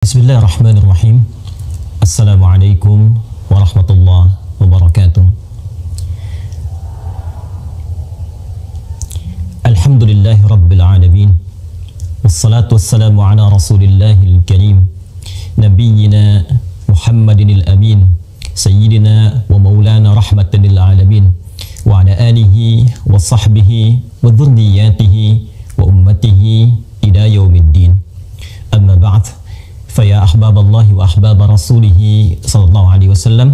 Bismillahirrahmanirrahim. Assalamualaikum warahmatullahi wabarakatuh. Alhamdulillahi rabbil alamin. Wassalatu wassalamu ala rasulillahil karim, nabiyyina Muhammadinil amin, sayyidina wa maulana rahmatan lil alamin, wa ala alihi wa sahbihi wa dhurriyyatihi wa ummatihi ila yaumiddin. Amma ba'd. فيا أحباب الله وأحباب رسوله صلى الله عليه وسلم،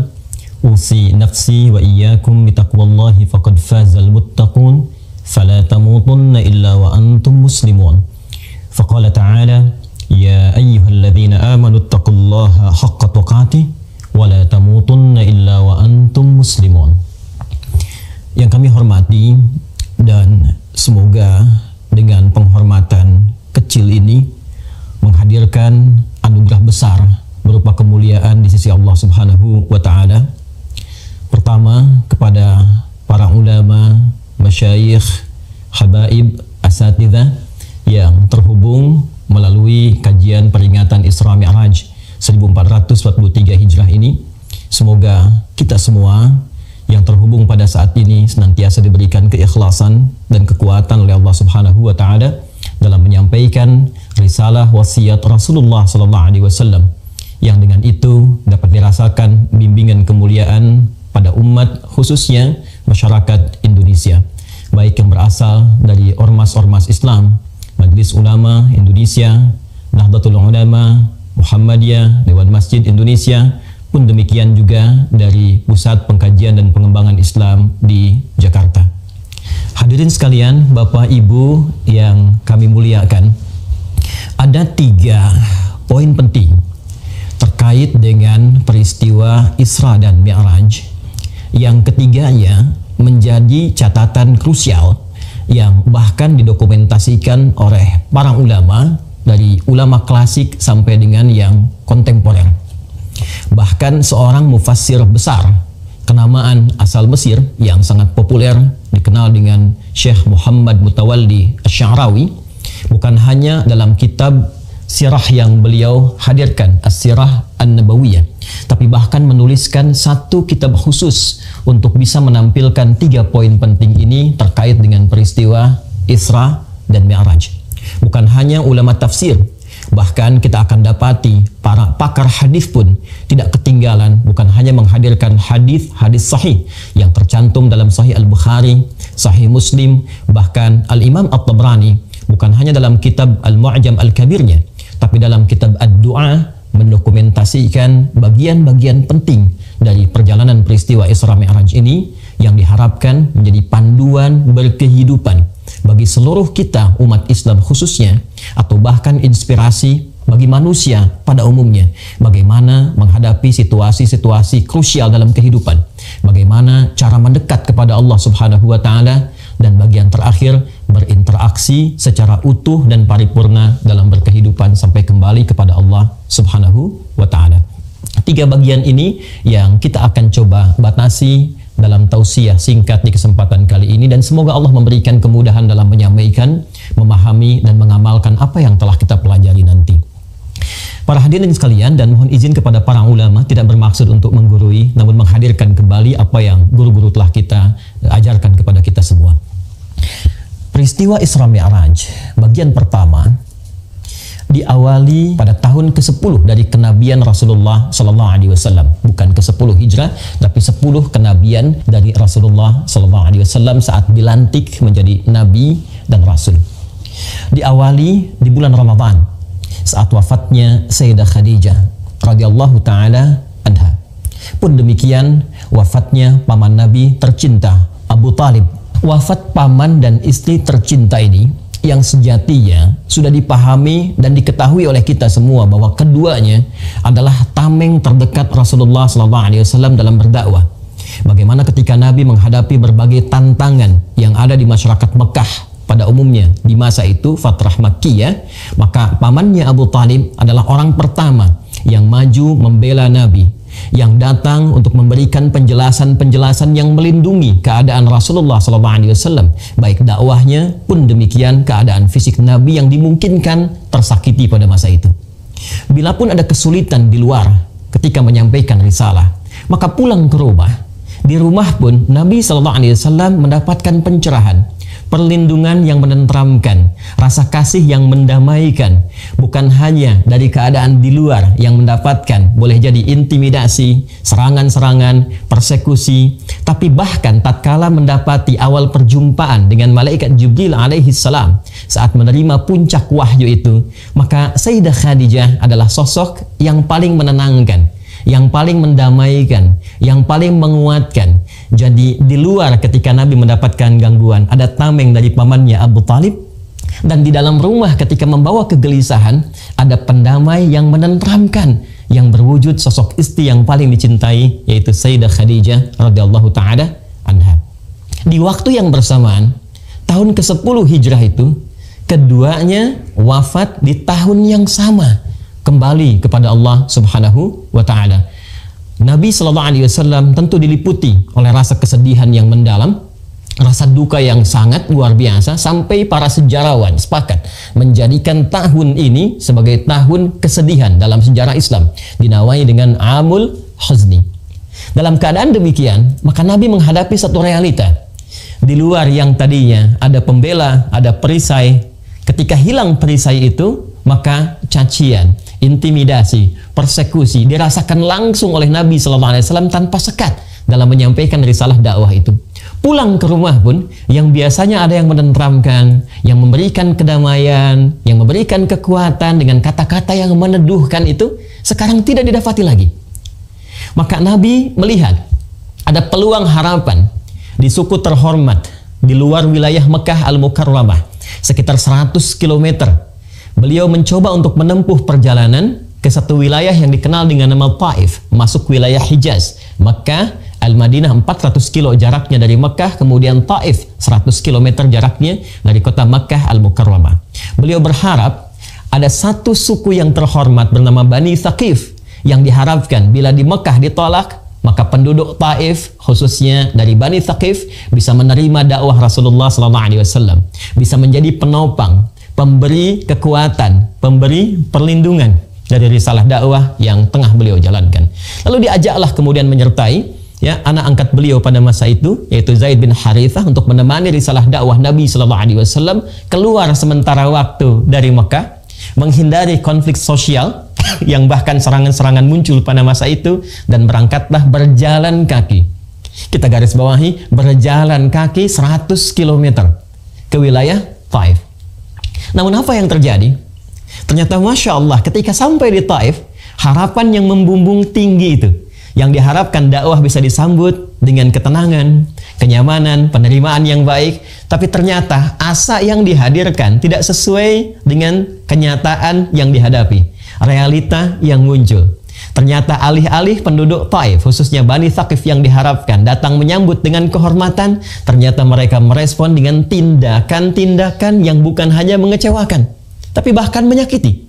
أوصي نفسي وإياكم بتقوى الله فقد فاز المتقون فلا تموتن إلا وأنتم مسلمون. فقال تعالى: يا أيها الذين آمنوا اتقوا الله حق تقاته ولا تموتن إلا وأنتم مسلمون. Yang kami hormati, dan semoga dengan penghormatan kecil ini menghadirkan anugerah besar berupa kemuliaan di sisi Allah Subhanahu wa taala. Pertama, kepada para ulama, masyayikh, habaib, asatidzah yang terhubung melalui kajian peringatan Isra Mi'raj 1443 Hijrah ini. Semoga kita semua yang terhubung pada saat ini senantiasa diberikan keikhlasan dan kekuatan oleh Allah Subhanahu wa taala dalam menyampaikan risalah wasiat Rasulullah sallallahu alaihi wasallam, yang dengan itu dapat dirasakan bimbingan kemuliaan pada umat, khususnya masyarakat Indonesia, baik yang berasal dari ormas-ormas Islam, Majelis Ulama Indonesia, Nahdlatul Ulama, Muhammadiyah, Dewan Masjid Indonesia, pun demikian juga dari Pusat Pengkajian dan Pengembangan Islam di Jakarta. Hadirin sekalian, Bapak Ibu yang kami muliakan, ada 3 poin penting terkait dengan peristiwa Isra dan Mi'raj, yang ketiganya menjadi catatan krusial yang bahkan didokumentasikan oleh para ulama, dari ulama klasik sampai dengan yang kontemporer. Bahkan seorang mufassir besar kenamaan asal Mesir yang sangat populer dikenal dengan Syekh Muhammad Mutawalli Asy-Sya'rawi, bukan hanya dalam kitab sirah yang beliau hadirkan, As-Sirah An-Nabawiyah, tapi bahkan menuliskan satu kitab khusus untuk bisa menampilkan 3 poin penting ini terkait dengan peristiwa Isra dan Mi'raj. Bukan hanya ulama tafsir, bahkan kita akan dapati para pakar hadis pun tidak ketinggalan, bukan hanya menghadirkan hadis-hadis sahih yang tercantum dalam Sahih Al-Bukhari, Sahih Muslim, bahkan Al-Imam At-Tabrani bukan hanya dalam kitab Al-Mu'jam Al-Kabirnya, tapi dalam kitab Ad-Du'a mendokumentasikan bagian-bagian penting dari perjalanan peristiwa Isra Mi'raj ini, yang diharapkan menjadi panduan berkehidupan bagi seluruh kita umat Islam khususnya, atau bahkan inspirasi bagi manusia pada umumnya, bagaimana menghadapi situasi-situasi krusial dalam kehidupan, bagaimana cara mendekat kepada Allah Subhanahu wa taala, dan bagian terakhir berinteraksi secara utuh dan paripurna dalam berkehidupan sampai kembali kepada Allah Subhanahu wa taala. 3 bagian ini yang kita akan coba batasi dalam tausiah singkat di kesempatan kali ini, dan semoga Allah memberikan kemudahan dalam menyampaikan, memahami, dan mengamalkan apa yang telah kita pelajari nanti. Para hadirin sekalian, dan mohon izin kepada para ulama, tidak bermaksud untuk menggurui, namun menghadirkan kembali apa yang guru-guru telah kita ajarkan kepada kita semua. Peristiwa Isra Mi'raj bagian pertama diawali pada tahun ke-10 dari kenabian Rasulullah sallallahu alaihi wasallam, bukan ke-10 Hijrah, tapi 10 kenabian dari Rasulullah sallallahu alaihi wasallam saat dilantik menjadi nabi dan rasul. Diawali di bulan Ramadan saat wafatnya Sayyidah Khadijah radhiyallahu taala anha. Pun demikian wafatnya paman Nabi tercinta Abu Talib. Wafat paman dan istri tercinta ini yang sejatinya sudah dipahami dan diketahui oleh kita semua bahwa keduanya adalah tameng terdekat Rasulullah SAW dalam berdakwah. Bagaimana ketika Nabi menghadapi berbagai tantangan yang ada di masyarakat Mekah pada umumnya di masa itu, Fatrah Makkiyah, maka pamannya Abu Talib adalah orang pertama yang maju membela Nabi, yang datang untuk memberikan penjelasan-penjelasan yang melindungi keadaan Rasulullah SAW, baik dakwahnya pun demikian keadaan fisik Nabi yang dimungkinkan tersakiti pada masa itu. Bila pun ada kesulitan di luar ketika menyampaikan risalah, maka pulang ke rumah. Di rumah pun Nabi SAW mendapatkan pencerahan, perlindungan yang menenteramkan, rasa kasih yang mendamaikan. Bukan hanya dari keadaan di luar yang mendapatkan, boleh jadi intimidasi, serangan-serangan, persekusi, tapi bahkan tatkala mendapati awal perjumpaan dengan malaikat Jibril alaihi salam saat menerima puncak wahyu itu, maka Sayyidah Khadijah adalah sosok yang paling menenangkan, yang paling mendamaikan, yang paling menguatkan. Jadi di luar ketika Nabi mendapatkan gangguan, ada tameng dari pamannya Abu Talib, dan di dalam rumah ketika membawa kegelisahan, ada pendamai yang menenteramkan, yang berwujud sosok istri yang paling dicintai, yaitu Sayyidah Khadijah radhiyallahu taala anha. Di waktu yang bersamaan, tahun ke-10 Hijrah itu, keduanya wafat di tahun yang sama, kembali kepada Allah Subhanahu wa taala. Nabi sallallahu alaihi wasallam tentu diliputi oleh rasa kesedihan yang mendalam, rasa duka yang sangat luar biasa, sampai para sejarawan sepakat menjadikan tahun ini sebagai tahun kesedihan dalam sejarah Islam, dinamai dengan Amul Huzni. Dalam keadaan demikian, maka Nabi menghadapi satu realita. Di luar yang tadinya ada pembela, ada perisai, ketika hilang perisai itu, maka cacian, intimidasi, persekusi dirasakan langsung oleh Nabi SAW tanpa sekat dalam menyampaikan risalah dakwah itu. Pulang ke rumah pun, yang biasanya ada yang menenteramkan, yang memberikan kedamaian, yang memberikan kekuatan dengan kata-kata yang meneduhkan itu, sekarang tidak didapati lagi. Maka Nabi melihat ada peluang harapan di suku terhormat di luar wilayah Mekah Al-Mukarramah, sekitar 100 km. Beliau mencoba untuk menempuh perjalanan ke satu wilayah yang dikenal dengan nama Taif, masuk wilayah Hijaz. Mekah Al-Madinah 400 kilo jaraknya dari Mekah, kemudian Taif 100 km jaraknya dari kota Mekah Al-Mukarramah. Beliau berharap ada satu suku yang terhormat bernama Bani Thaqif, yang diharapkan bila di Mekah ditolak, maka penduduk Taif khususnya dari Bani Thaqif bisa menerima dakwah Rasulullah SAW, bisa menjadi penopang, pemberi kekuatan, pemberi perlindungan dari risalah dakwah yang tengah beliau jalankan. Lalu diajaklah kemudian menyertai anak angkat beliau pada masa itu, yaitu Zaid bin Harithah, untuk menemani risalah dakwah Nabi SAW keluar sementara waktu dari Mekah, menghindari konflik sosial yang bahkan serangan-serangan muncul pada masa itu, dan berangkatlah berjalan kaki. Kita garis bawahi, berjalan kaki 100 km ke wilayah Taif. Namun apa yang terjadi? Ternyata Masya Allah, ketika sampai di Taif, harapan yang membumbung tinggi itu, yang diharapkan dakwah bisa disambut dengan ketenangan, kenyamanan, penerimaan yang baik, tapi ternyata asa yang dihadirkan tidak sesuai dengan kenyataan yang dihadapi, realita yang muncul. Ternyata alih-alih penduduk Taif, khususnya Bani Thaqif yang diharapkan datang menyambut dengan kehormatan, ternyata mereka merespon dengan tindakan-tindakan yang bukan hanya mengecewakan, tapi bahkan menyakiti.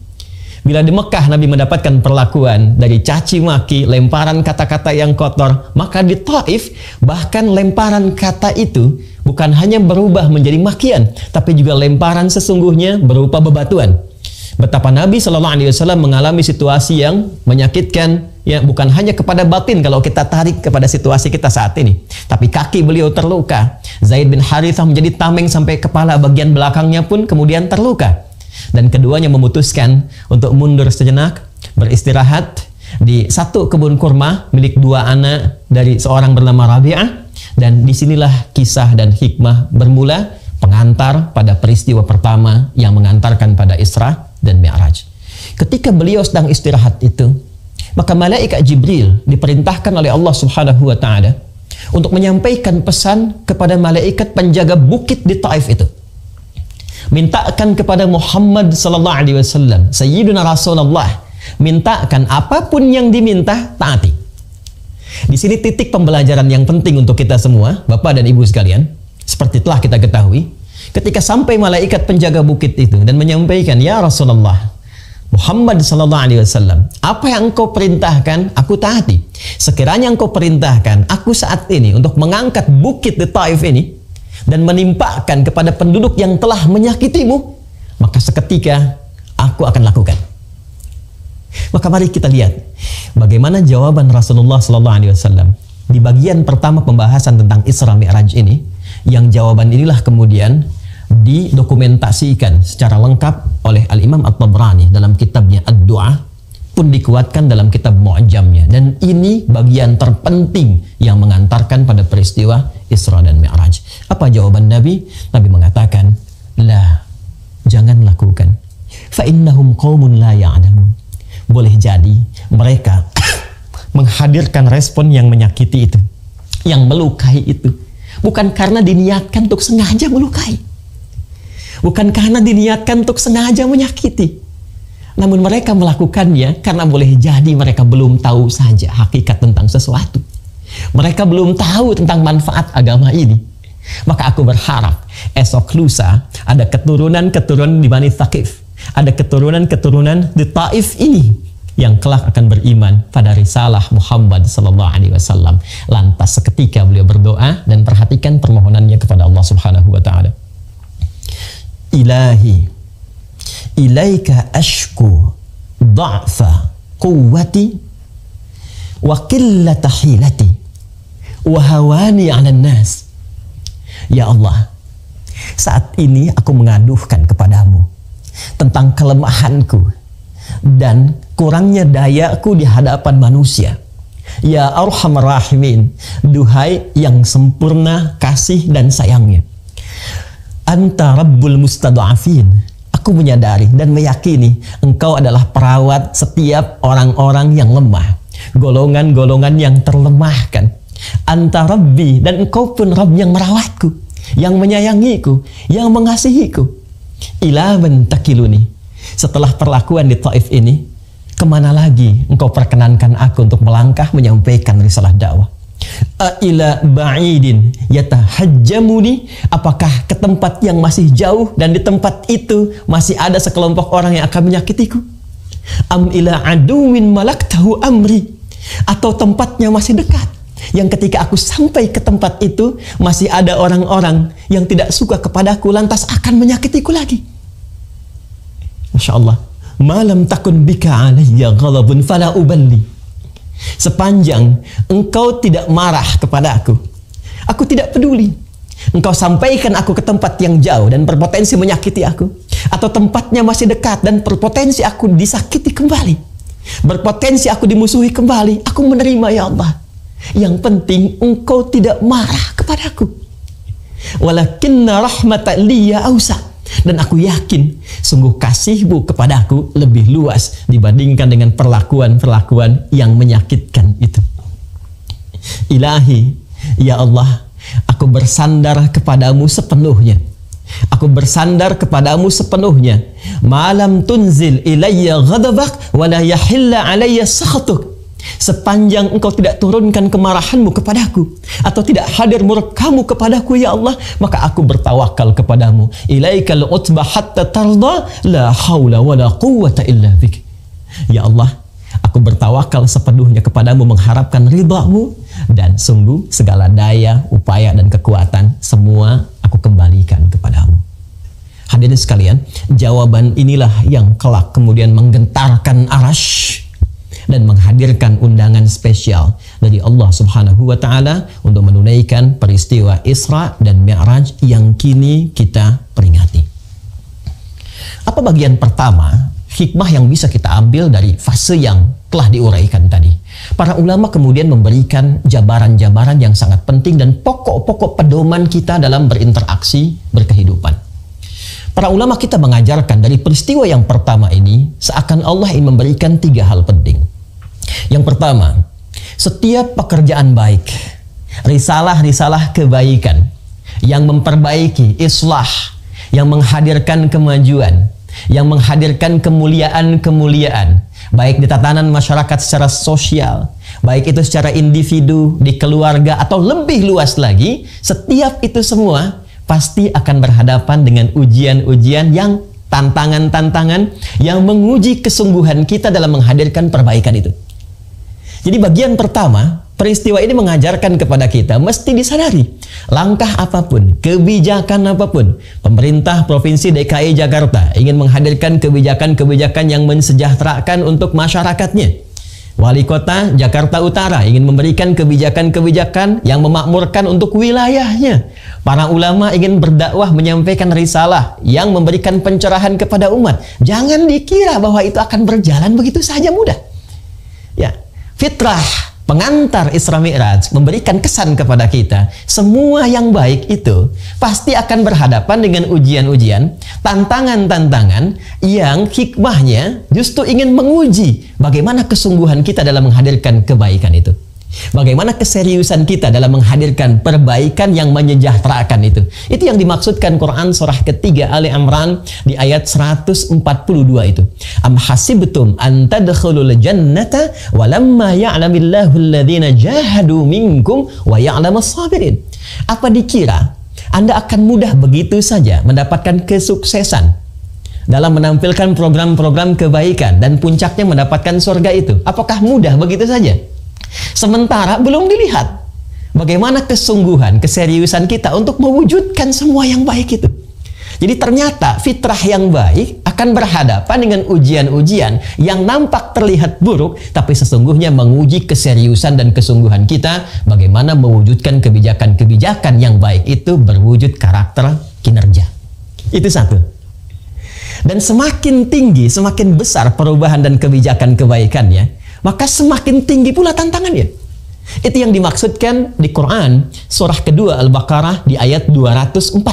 Bila di Mekah Nabi mendapatkan perlakuan dari caci maki, lemparan kata-kata yang kotor, maka di Taif bahkan lemparan kata itu bukan hanya berubah menjadi makian, tapi juga lemparan sesungguhnya berupa bebatuan. Betapa Nabi SAW mengalami situasi yang menyakitkan, bukan hanya kepada batin kalau kita tarik kepada situasi kita saat ini, tapi kaki beliau terluka. Zaid bin Harithah menjadi tameng sampai kepala bagian belakangnya pun kemudian terluka. Dan keduanya memutuskan untuk mundur sejenak, beristirahat di satu kebun kurma milik dua anak dari seorang bernama Rabi'ah. Dan disinilah kisah dan hikmah bermula, pengantar pada peristiwa pertama yang mengantarkan pada Isra dan Mi'raj. Ketika beliau sedang istirahat itu, maka malaikat Jibril diperintahkan oleh Allah Subhanahu wa taala untuk menyampaikan pesan kepada malaikat penjaga bukit di Taif itu. Mintakan kepada Muhammad sallallahu alaihi wasallam, Sayyidina Rasulullah, mintakan apapun yang diminta, taati. Di sini titik pembelajaran yang penting untuk kita semua, Bapak dan Ibu sekalian. Seperti telah kita ketahui, ketika sampai malaikat penjaga bukit itu dan menyampaikan, ya Rasulullah Muhammad sallallahu alaihi wasallam, apa yang engkau perintahkan aku taati. Sekiranya engkau perintahkan aku saat ini untuk mengangkat bukit di Taif ini dan menimpakan kepada penduduk yang telah menyakitimu, maka seketika aku akan lakukan. Maka mari kita lihat bagaimana jawaban Rasulullah SAW di bagian pertama pembahasan tentang Isra Mi'raj ini, yang jawaban inilah kemudian didokumentasikan secara lengkap oleh Al-Imam At-Tabrani dalam kitabnya Ad-Du'a, pun dikuatkan dalam kitab Mu'jamnya. Dan ini bagian terpenting yang mengantarkan pada peristiwa Isra dan Mi'raj. Apa jawaban Nabi? Nabi mengatakan, "La, jangan lakukan. Fa innahum qaumun la ya'lamun." Boleh jadi mereka menghadirkan respon yang menyakiti itu, yang melukai itu, bukan karena diniatkan untuk sengaja melukai, bukan karena diniatkan untuk sengaja menyakiti, namun mereka melakukannya karena boleh jadi mereka belum tahu saja hakikat tentang sesuatu. Mereka belum tahu tentang manfaat agama ini. Maka aku berharap esok lusa ada keturunan-keturunan di Bani Thaqif, ada keturunan-keturunan di Taif ini yang kelak akan beriman pada risalah Muhammad sallallahu alaihi wasallam. Lantas seketika beliau berdoa dan perhatikan permohonannya kepada Allah Subhanahu wa taala. Ilahi, ilaika ashku dha'fa quwwati wa qillata hilati wa hawani 'alan nas. Ya Allah, saat ini aku mengaduhkan kepadamu tentang kelemahanku dan kurangnya dayaku di hadapan manusia. Ya Arhamar Rahimin, duhai yang sempurna kasih dan sayangnya. Anta Rabbul Mustad'afin. Aku menyadari dan meyakini Engkau adalah perawat setiap orang-orang yang lemah, golongan-golongan yang terlemahkan. Anta Rabbi, dan Engkau pun Rabb yang merawatku, yang menyayangiku, yang mengasihiku. Ila man takiluni. Setelah perlakuan di Taif ini, kemana lagi Engkau perkenankan aku untuk melangkah menyampaikan risalah dakwah? Ila ba'idin yatahajjamuni, apakah ke tempat yang masih jauh dan di tempat itu masih ada sekelompok orang yang akan menyakitiku? Am ila aduwin malaktahu amri, atau tempatnya masih dekat yang ketika aku sampai ke tempat itu masih ada orang-orang yang tidak suka kepadaku lantas akan menyakitiku lagi? Masya Allah. Malam takun bika alayya ghadabun fala uballi. Sepanjang Engkau tidak marah kepada aku tidak peduli. Engkau sampaikan aku ke tempat yang jauh dan berpotensi menyakiti aku, atau tempatnya masih dekat dan berpotensi aku disakiti kembali, berpotensi aku dimusuhi kembali, aku menerima ya Allah. Yang penting Engkau tidak marah kepadaku. Walakinna rahmata liya awsa. Dan aku yakin sungguh kasih-Mu kepadaku lebih luas dibandingkan dengan perlakuan-perlakuan yang menyakitkan itu. Ilahi, ya Allah, aku bersandar kepadamu sepenuhnya. Aku bersandar kepadamu sepenuhnya. Malam tunzil ilayya ghadabak wa la yahilla alayya sakhatuk. Sepanjang Engkau tidak turunkan kemarahan-Mu kepadaku, atau tidak hadir murka-Mu kepadaku ya Allah, maka aku bertawakal kepadamu. Ilaikal utbah hatta tarda, la haula wa la quwwata illa bik. Ya Allah, aku bertawakal sepenuhnya kepadamu mengharapkan ridha-Mu, dan sungguh segala daya, upaya dan kekuatan semua aku kembalikan kepadamu. Hadirin sekalian, jawaban inilah yang kelak kemudian menggentarkan arasy dan menghadirkan undangan spesial dari Allah Subhanahu wa taala untuk menunaikan peristiwa Isra dan Mi'raj yang kini kita peringati. Apa bagian pertama hikmah yang bisa kita ambil dari fase yang telah diuraikan tadi? Para ulama kemudian memberikan jabaran-jabaran yang sangat penting dan pokok-pokok pedoman kita dalam berinteraksi berkehidupan. Para ulama kita mengajarkan dari peristiwa yang pertama ini seakan Allah ingin memberikan 3 hal penting. Yang pertama, setiap pekerjaan baik, risalah-risalah kebaikan yang memperbaiki, islah, yang menghadirkan kemajuan, yang menghadirkan kemuliaan-kemuliaan, baik di tatanan masyarakat secara sosial, baik itu secara individu, di keluarga, atau lebih luas lagi, setiap itu semua pasti akan berhadapan dengan ujian-ujian yang tantangan-tantangan yang menguji kesungguhan kita dalam menghadirkan perbaikan itu. Jadi bagian pertama Peristiwa ini mengajarkan kepada kita mesti disadari, langkah apapun, kebijakan apapun, pemerintah Provinsi DKI Jakarta ingin menghadirkan kebijakan-kebijakan yang mensejahterakan untuk masyarakatnya. Wali Kota Jakarta Utara ingin memberikan kebijakan-kebijakan yang memakmurkan untuk wilayahnya. Para ulama ingin berdakwah menyampaikan risalah yang memberikan pencerahan kepada umat. Jangan dikira bahwa itu akan berjalan begitu saja mudah. Ya, fitrah pengantar Isra Mi'raj memberikan kesan kepada kita, semua yang baik itu pasti akan berhadapan dengan ujian-ujian, tantangan-tantangan yang hikmahnya justru ingin menguji bagaimana kesungguhan kita dalam menghadirkan kebaikan itu. Bagaimana keseriusan kita dalam menghadirkan perbaikan yang menyejahterakan itu. Itu yang dimaksudkan Quran surah ketiga Ali Imran di ayat 142 itu. Am hasibtum an tadkhulul jannata walamma ya'lamillahu alladhina jahadu minkum wa ya'lamas sabirin. Apa dikira Anda akan mudah begitu saja mendapatkan kesuksesan dalam menampilkan program-program kebaikan dan puncaknya mendapatkan surga itu? Apakah mudah begitu saja? Sementara belum dilihat bagaimana kesungguhan, keseriusan kita untuk mewujudkan semua yang baik itu. Jadi ternyata fitrah yang baik akan berhadapan dengan ujian-ujian yang nampak terlihat buruk, tapi sesungguhnya menguji keseriusan dan kesungguhan kita bagaimana mewujudkan kebijakan-kebijakan yang baik itu berwujud karakter kinerja. Itu satu. Dan semakin tinggi, semakin besar perubahan dan kebijakan kebaikannya, maka semakin tinggi pula tantangannya. Itu yang dimaksudkan di Quran surah kedua Al-Baqarah di ayat 214.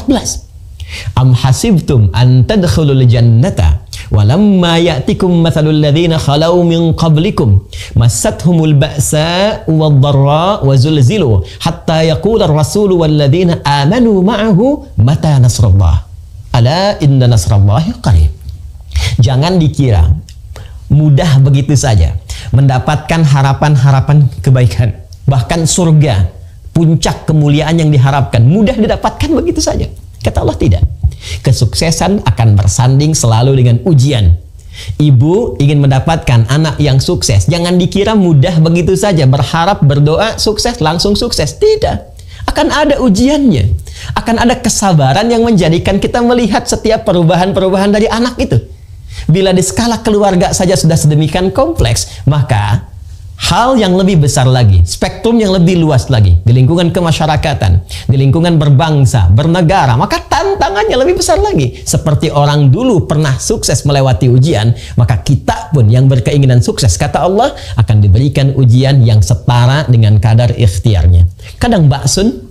Am hasibtum an tadkhulul jannata walamma ya'tikum mathalul ladzina khalau min qablikum massathumul ba'sa wad-dharra wa zulzilu hatta yaqula ar-rasul wal ladzina amanu ma'ahu mata nasrullah ala inna nasrallahi qarib. Jangan dikira mudah begitu saja mendapatkan harapan-harapan kebaikan, bahkan surga, puncak kemuliaan yang diharapkan mudah didapatkan begitu saja. Kata Allah, tidak. Kesuksesan akan bersanding selalu dengan ujian. Ibu ingin mendapatkan anak yang sukses, jangan dikira mudah begitu saja berharap, berdoa, sukses, langsung sukses. Tidak. Akan ada ujiannya. Akan ada kesabaran yang menjadikan kita melihat setiap perubahan-perubahan dari anak itu. Bila di skala keluarga saja sudah sedemikian kompleks, maka hal yang lebih besar lagi, spektrum yang lebih luas lagi, di lingkungan kemasyarakatan, di lingkungan berbangsa, bernegara, maka tantangannya lebih besar lagi. Seperti orang dulu pernah sukses melewati ujian, maka kita pun yang berkeinginan sukses, kata Allah, akan diberikan ujian yang setara dengan kadar ikhtiarnya. Kadang baksun,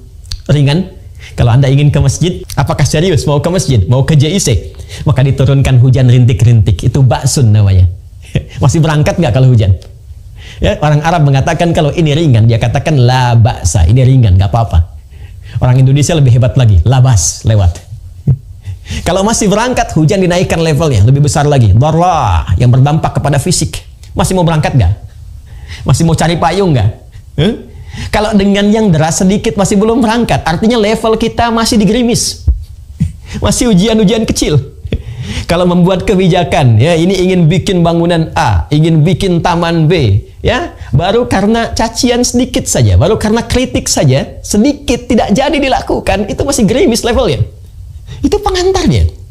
ringan. Kalau Anda ingin ke masjid, apakah serius mau ke masjid, mau ke JIC, maka diturunkan hujan rintik-rintik. Itu baksun namanya. Masih berangkat nggak kalau hujan? Ya, orang Arab mengatakan kalau ini ringan, dia katakan la ba'sa, ini ringan, nggak apa-apa. Orang Indonesia lebih hebat lagi, labas, lewat. Kalau masih berangkat, hujan dinaikkan levelnya, lebih besar lagi. Dharra, yang berdampak kepada fisik. Masih mau berangkat nggak? Masih mau cari payung nggak? Kalau dengan yang deras sedikit masih belum berangkat, artinya level kita masih digerimis. Masih ujian-ujian kecil. Kalau membuat kebijakan, ya ini ingin bikin bangunan A, ingin bikin taman B, ya baru karena cacian sedikit saja, baru karena kritik saja, sedikit tidak jadi dilakukan, itu masih gerimis levelnya. Itu pengantarnya.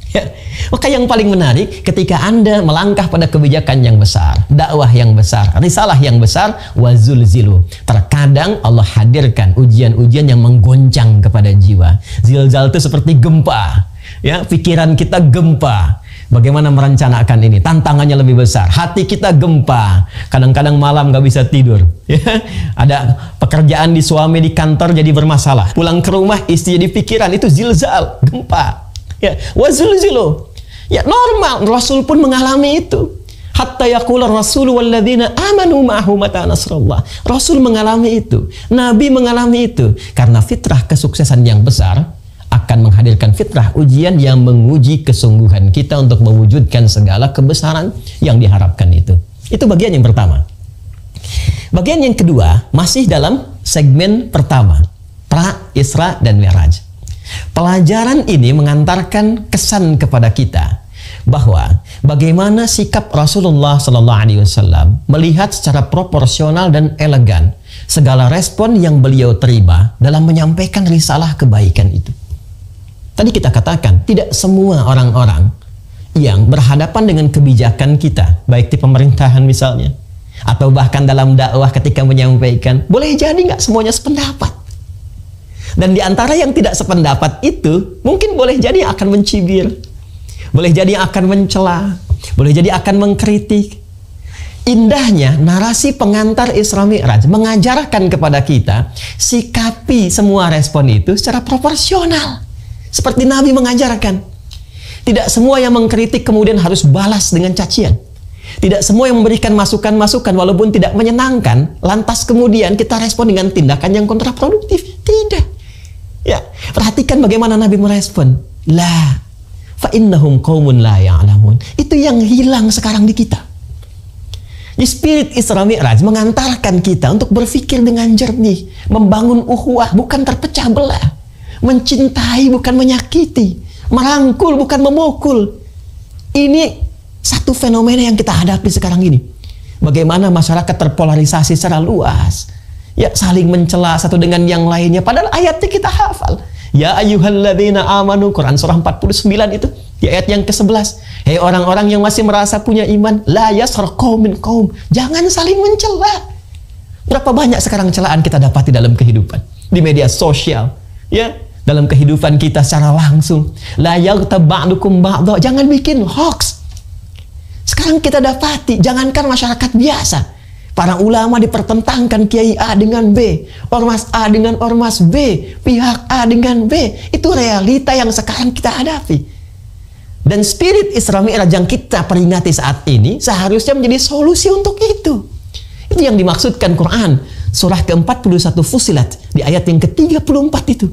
Ya. Maka yang paling menarik ketika Anda melangkah pada kebijakan yang besar, dakwah yang besar, risalah yang besar, wazulzilu. Terkadang Allah hadirkan ujian-ujian yang menggoncang kepada jiwa. Zilzal itu seperti gempa. Ya, pikiran kita gempa. Bagaimana merencanakan ini? Tantangannya lebih besar. Hati kita gempa. Kadang-kadang malam nggak bisa tidur. Ya, ada pekerjaan di suami di kantor jadi bermasalah. Pulang ke rumah istri jadi pikiran, itu zilzal, gempa. Ya, wazulzilu. Ya, normal. Rasul pun mengalami itu. Hatta yaqula ar-rasul walladzina amanu ma'ahu mata nasrullah. Rasul mengalami itu. Nabi mengalami itu. Karena fitrah kesuksesan yang besar akan menghadirkan fitrah ujian yang menguji kesungguhan kita untuk mewujudkan segala kebesaran yang diharapkan itu. Itu bagian yang pertama. Bagian yang kedua masih dalam segmen pertama, pra, Isra, dan Mi'raj. Pelajaran ini mengantarkan kesan kepada kita bahwa bagaimana sikap Rasulullah SAW melihat secara proporsional dan elegan segala respon yang beliau terima dalam menyampaikan risalah kebaikan itu. Tadi kita katakan, tidak semua orang-orang yang berhadapan dengan kebijakan kita, baik di pemerintahan misalnya, atau bahkan dalam dakwah ketika menyampaikan, boleh jadi nggak semuanya sependapat. Dan di antara yang tidak sependapat itu, mungkin boleh jadi akan mencibir, boleh jadi akan mencela, boleh jadi akan mengkritik. Indahnya narasi pengantar Isra Mi'raj mengajarkan kepada kita sikapi semua respon itu secara proporsional. Seperti Nabi mengajarkan. Tidak semua yang mengkritik kemudian harus balas dengan cacian. Tidak semua yang memberikan masukan-masukan walaupun tidak menyenangkan, lantas kemudian kita respon dengan tindakan yang kontraproduktif. Tidak. Ya, perhatikan bagaimana Nabi merespon. La fa innahum qaumun la ya'lamun. Itu yang hilang sekarang di kita. Di spirit Isra Mi'raj mengantarkan kita untuk berpikir dengan jernih, membangun ukhuwah bukan terpecah belah, mencintai bukan menyakiti, merangkul bukan memukul. Ini satu fenomena yang kita hadapi sekarang ini. Bagaimana masyarakat terpolarisasi secara luas, ya, saling mencela satu dengan yang lainnya, padahal ayatnya kita hafal. Ya ayyuhalladzina amanu, Quran surah 49 itu, di ayat yang ke-11. Hei orang-orang yang masih merasa punya iman, la yaskhar qaumin qaum, jangan saling mencela. Berapa banyak sekarang celaan kita dapati dalam kehidupan, di media sosial, ya, dalam kehidupan kita secara langsung. La yaghtab ba'dukum ba'dha, jangan bikin hoax. Sekarang kita dapati, jangankan masyarakat biasa, para ulama dipertentangkan, kiai A dengan B, ormas A dengan ormas B, pihak A dengan B. Itu realita yang sekarang kita hadapi. Dan spirit Isra Mi'raj yang kita peringati saat ini seharusnya menjadi solusi untuk itu. Itu yang dimaksudkan Quran surah ke-41 Fussilat di ayat yang ke-34 itu.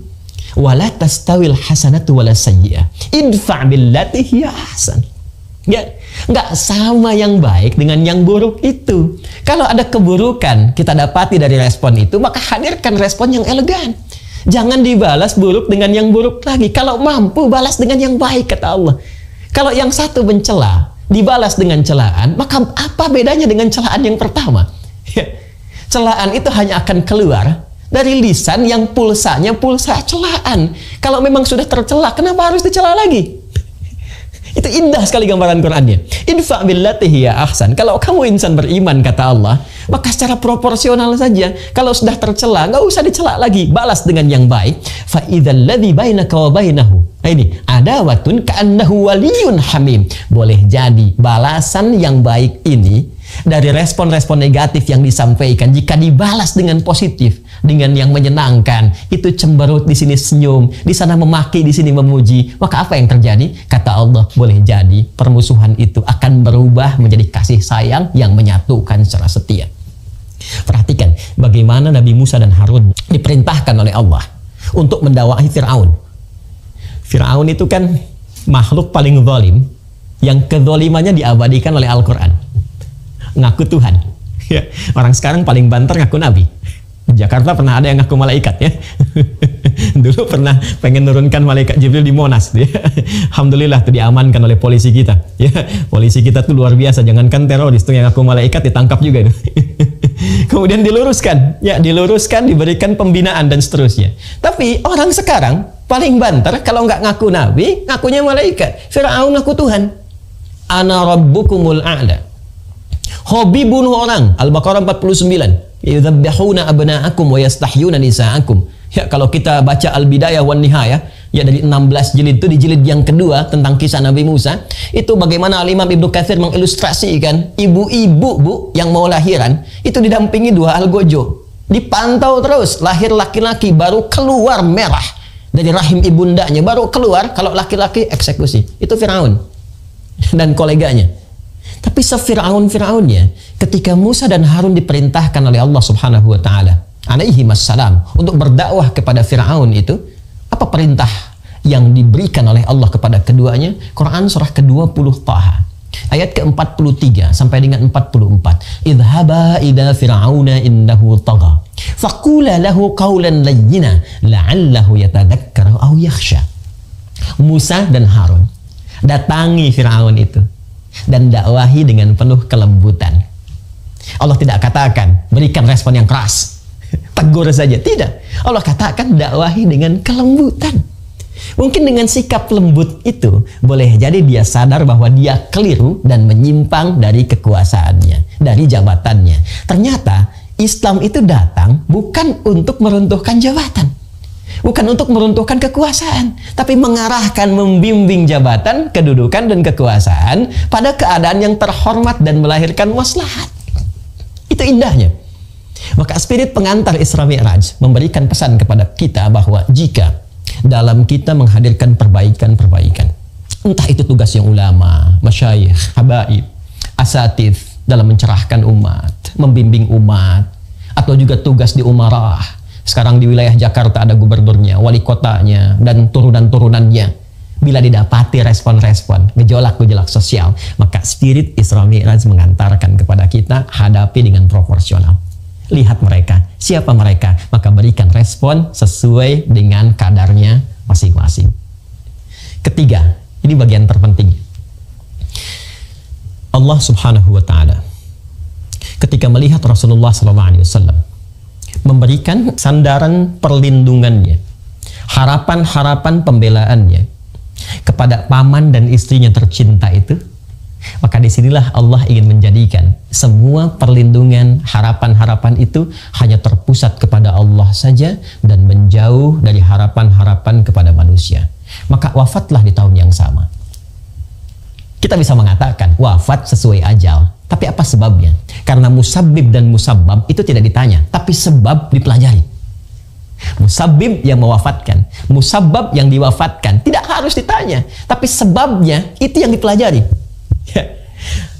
Wala tastawil hasanatu wala sayyi'ah, idfa' billati hiya ahsan. Ya, nggak sama yang baik dengan yang buruk itu. Kalau ada keburukan kita dapati dari respon itu, maka hadirkan respon yang elegan. Jangan dibalas buruk dengan yang buruk lagi. Kalau mampu, balas dengan yang baik, kata Allah. Kalau yang satu mencela, dibalas dengan celaan, maka apa bedanya dengan celaan yang pertama? Celaan itu hanya akan keluar dari lisan yang pulsanya pulsa celaan. Kalau memang sudah tercela, kenapa harus dicela lagi? Itu indah sekali gambaran Qurannya. Idfa' billati hiya ahsan. Kalau kamu insan beriman, kata Allah, maka secara proporsional saja. Kalau sudah tercela, nggak usah dicela lagi. Balas dengan yang baik. Fa idzal ladzi bainaka wa bainahu. Ini adawatun ka'annahu waliyyun hamim. Boleh jadi balasan yang baik ini dari respon-respon negatif yang disampaikan, jika dibalas dengan positif, dengan yang menyenangkan, itu cemberut, di sini senyum, di sana memaki, di sini memuji, maka apa yang terjadi? Kata Allah, boleh jadi permusuhan itu akan berubah menjadi kasih sayang yang menyatukan secara setia. Perhatikan bagaimana Nabi Musa dan Harun diperintahkan oleh Allah untuk mendakwahi Fir'aun. Fir'aun itu kan makhluk paling zalim yang kezalimannya diabadikan oleh Al-Quran. Ngaku Tuhan. Ya, orang sekarang paling banter ngaku Nabi. Di Jakarta pernah ada yang ngaku malaikat, ya. Dulu pernah pengen nurunkan malaikat Jibril di Monas, ya. Alhamdulillah tuh diamankan oleh polisi kita, ya. Polisi kita tuh luar biasa, jangankan teroris tuh yang ngaku malaikat ditangkap juga tuh. Kemudian diluruskan, ya, diluruskan, diberikan pembinaan dan seterusnya. Tapi orang sekarang paling banter kalau nggak ngaku Nabi, ngakunya malaikat. Fir'aun ngaku Tuhan. Ana rabbukumul a'la. Hobi bunuh orang, Al-Baqarah 49. Yudzabbihuna abna'akum wa yastahyuna nisa'akum. Ya, kalau kita baca Al-Bidayah wan Nihayah, ya, dari 16 jilid itu, di jilid yang kedua tentang kisah Nabi Musa, itu bagaimana Al-Imam Ibnu Katsir mengilustrasikan ibu-ibu, Bu, yang mau lahiran itu didampingi dua algojo. Dipantau terus, lahir laki-laki baru keluar merah dari rahim ibundanya, baru keluar, kalau laki-laki eksekusi. Itu Fir'aun dan koleganya. Tapi se-Fir'aun-Fir'aunnya, ketika Musa dan Harun diperintahkan oleh Allah Subhanahu wa taala alaihi wassalam untuk berdakwah kepada Fir'aun itu, apa perintah yang diberikan oleh Allah kepada keduanya? Quran surah ke-20 Taha ayat ke-43 sampai dengan 44. Idhaba ila fir'auna innahu tagha faqula lahu qawlan layyina la'allahu yatadhakkaru aw yakhsha. Musa dan Harun datangi Fir'aun itu dan dakwahi dengan penuh kelembutan. Allah tidak katakan berikan respon yang keras. Tegur saja. Tidak. Allah katakan dakwahi dengan kelembutan. Mungkin dengan sikap lembut itu boleh jadi dia sadar bahwa dia keliru dan menyimpang dari kekuasaannya, dari jabatannya. Ternyata Islam itu datang bukan untuk meruntuhkan jabatan, bukan untuk meruntuhkan kekuasaan, tapi mengarahkan, membimbing jabatan, kedudukan, dan kekuasaan pada keadaan yang terhormat dan melahirkan maslahat. Itu indahnya. Maka spirit pengantar Isra Mi'raj memberikan pesan kepada kita bahwa jika dalam kita menghadirkan perbaikan-perbaikan, entah itu tugasnya ulama, masyayikh, habaib, asatidz dalam mencerahkan umat, membimbing umat, atau juga tugas di umarah. Sekarang di wilayah Jakarta ada gubernurnya, wali kotanya, dan turunan-turunannya. Bila didapati respon-respon, gejolak-gejolak sosial, maka spirit Isra Mi'raj mengantarkan kepada kita hadapi dengan proporsional. Lihat mereka, siapa mereka, maka berikan respon sesuai dengan kadarnya masing-masing. Ketiga, ini bagian terpenting. Allah Subhanahu wa Ta'ala ketika melihat Rasulullah SAW memberikan sandaran perlindungannya, harapan-harapan pembelaannya kepada paman dan istrinya tercinta itu, maka disinilah Allah ingin menjadikan semua perlindungan, harapan-harapan itu hanya terpusat kepada Allah saja dan menjauh dari harapan-harapan kepada manusia. Maka wafatlah di tahun yang sama. Kita bisa mengatakan wafat sesuai ajal, tapi apa sebabnya? Karena musabbib dan musabbab itu tidak ditanya, tapi sebab dipelajari. Musabbib yang mewafatkan, musabbab yang diwafatkan tidak harus ditanya, tapi sebabnya itu yang dipelajari.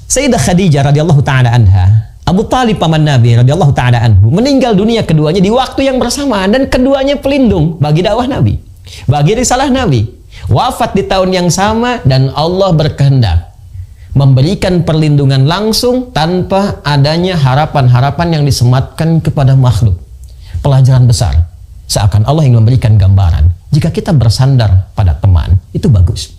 Sayyidah Khadijah radhiyallahu taala anha, Abu Talib paman Nabi radhiyallahu taala anhu, meninggal dunia keduanya di waktu yang bersamaan dan keduanya pelindung bagi dakwah Nabi, bagi risalah Nabi. Wafat di tahun yang sama dan Allah berkehendak memberikan perlindungan langsung tanpa adanya harapan-harapan yang disematkan kepada makhluk. Pelajaran besar. Seakan Allah ingin memberikan gambaran. Jika kita bersandar pada teman, itu bagus.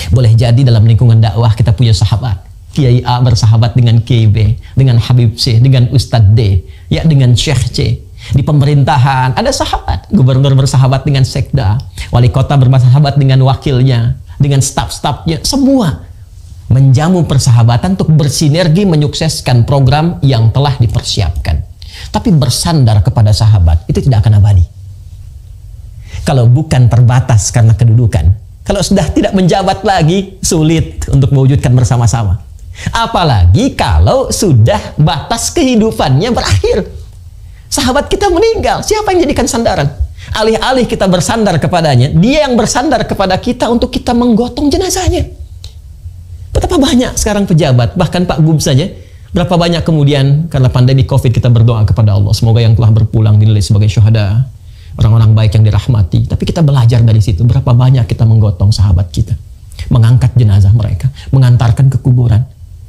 Boleh jadi dalam lingkungan dakwah kita punya sahabat. Kiai A bersahabat dengan Kiai B, dengan Habib C, dengan Ustadz D, ya dengan Syekh C. Di pemerintahan ada sahabat, gubernur bersahabat dengan sekda, wali kota bersahabat dengan wakilnya, dengan staf-stafnya, semua menjamu persahabatan untuk bersinergi menyukseskan program yang telah dipersiapkan. Tapi bersandar kepada sahabat itu tidak akan abadi. Kalau bukan terbatas karena kedudukan, kalau sudah tidak menjabat lagi, sulit untuk mewujudkan bersama-sama. Apalagi kalau sudah batas kehidupannya berakhir. Sahabat kita meninggal, siapa yang jadikan sandaran? Alih-alih kita bersandar kepadanya, dia yang bersandar kepada kita untuk kita menggotong jenazahnya. Betapa banyak sekarang pejabat, bahkan Pak Gub saja, berapa banyak kemudian karena pandemi COVID kita berdoa kepada Allah, semoga yang telah berpulang dinilai sebagai syuhada, orang-orang baik yang dirahmati. Tapi kita belajar dari situ, berapa banyak kita menggotong sahabat kita, mengangkat jenazah mereka, mengantarkan ke kuburan.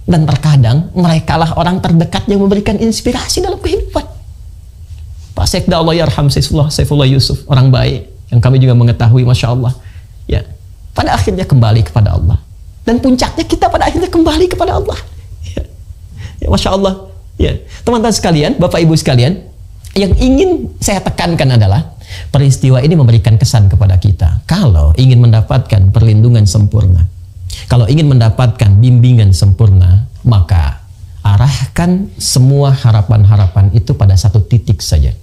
Dan terkadang merekalah orang terdekat yang memberikan inspirasi dalam kehidupan. Pak Sekda Allah yarham Saifullah Yusuf, orang baik yang kami juga mengetahui, Masya Allah, ya, pada akhirnya kembali kepada Allah. Dan puncaknya kita pada akhirnya kembali kepada Allah. Ya, Masya Allah. Ya, teman-teman sekalian, Bapak Ibu sekalian, yang ingin saya tekankan adalah peristiwa ini memberikan kesan kepada kita. Kalau ingin mendapatkan perlindungan sempurna, kalau ingin mendapatkan bimbingan sempurna, maka arahkan semua harapan-harapan itu pada satu titik saja.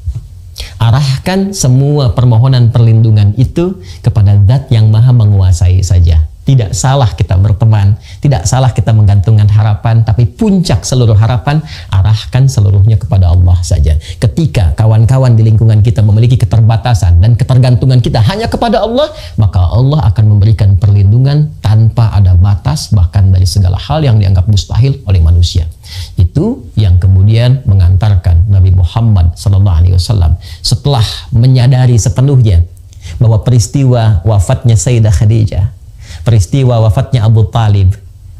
Arahkan semua permohonan perlindungan itu kepada Zat yang Maha Menguasai saja. Tidak salah kita berteman, tidak salah kita menggantungkan harapan, tapi puncak seluruh harapan, arahkan seluruhnya kepada Allah saja. Ketika kawan-kawan di lingkungan kita memiliki keterbatasan dan ketergantungan kita hanya kepada Allah, maka Allah akan memberikan perlindungan tanpa ada batas, bahkan dari segala hal yang dianggap mustahil oleh manusia. Itu yang kemudian mengantarkan Nabi Muhammad SAW setelah menyadari sepenuhnya bahwa peristiwa wafatnya Sayyidah Khadijah, peristiwa wafatnya Abu Talib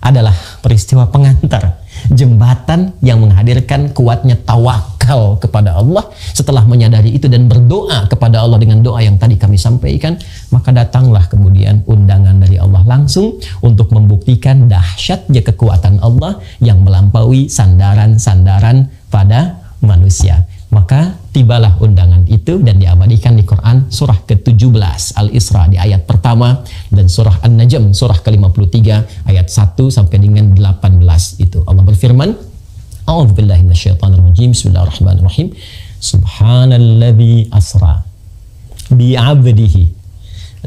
adalah peristiwa pengantar, jembatan yang menghadirkan kuatnya tawakal kepada Allah. Setelah menyadari itu dan berdoa kepada Allah dengan doa yang tadi kami sampaikan, maka datanglah kemudian undangan dari Allah langsung untuk membuktikan dahsyatnya kekuatan Allah yang melampaui sandaran-sandaran pada manusia. Maka tibalah undangan itu dan diabadikan di Quran surah ke-17 Al-Isra di ayat pertama dan surah An-Najm surah ke-53 ayat 1 sampai dengan 18 itu. Allah berfirman, A'udzubillahi minasyaitonirrajim. Bismillahirrahmanirrahim. Subhanalladzi asra bi 'abdihi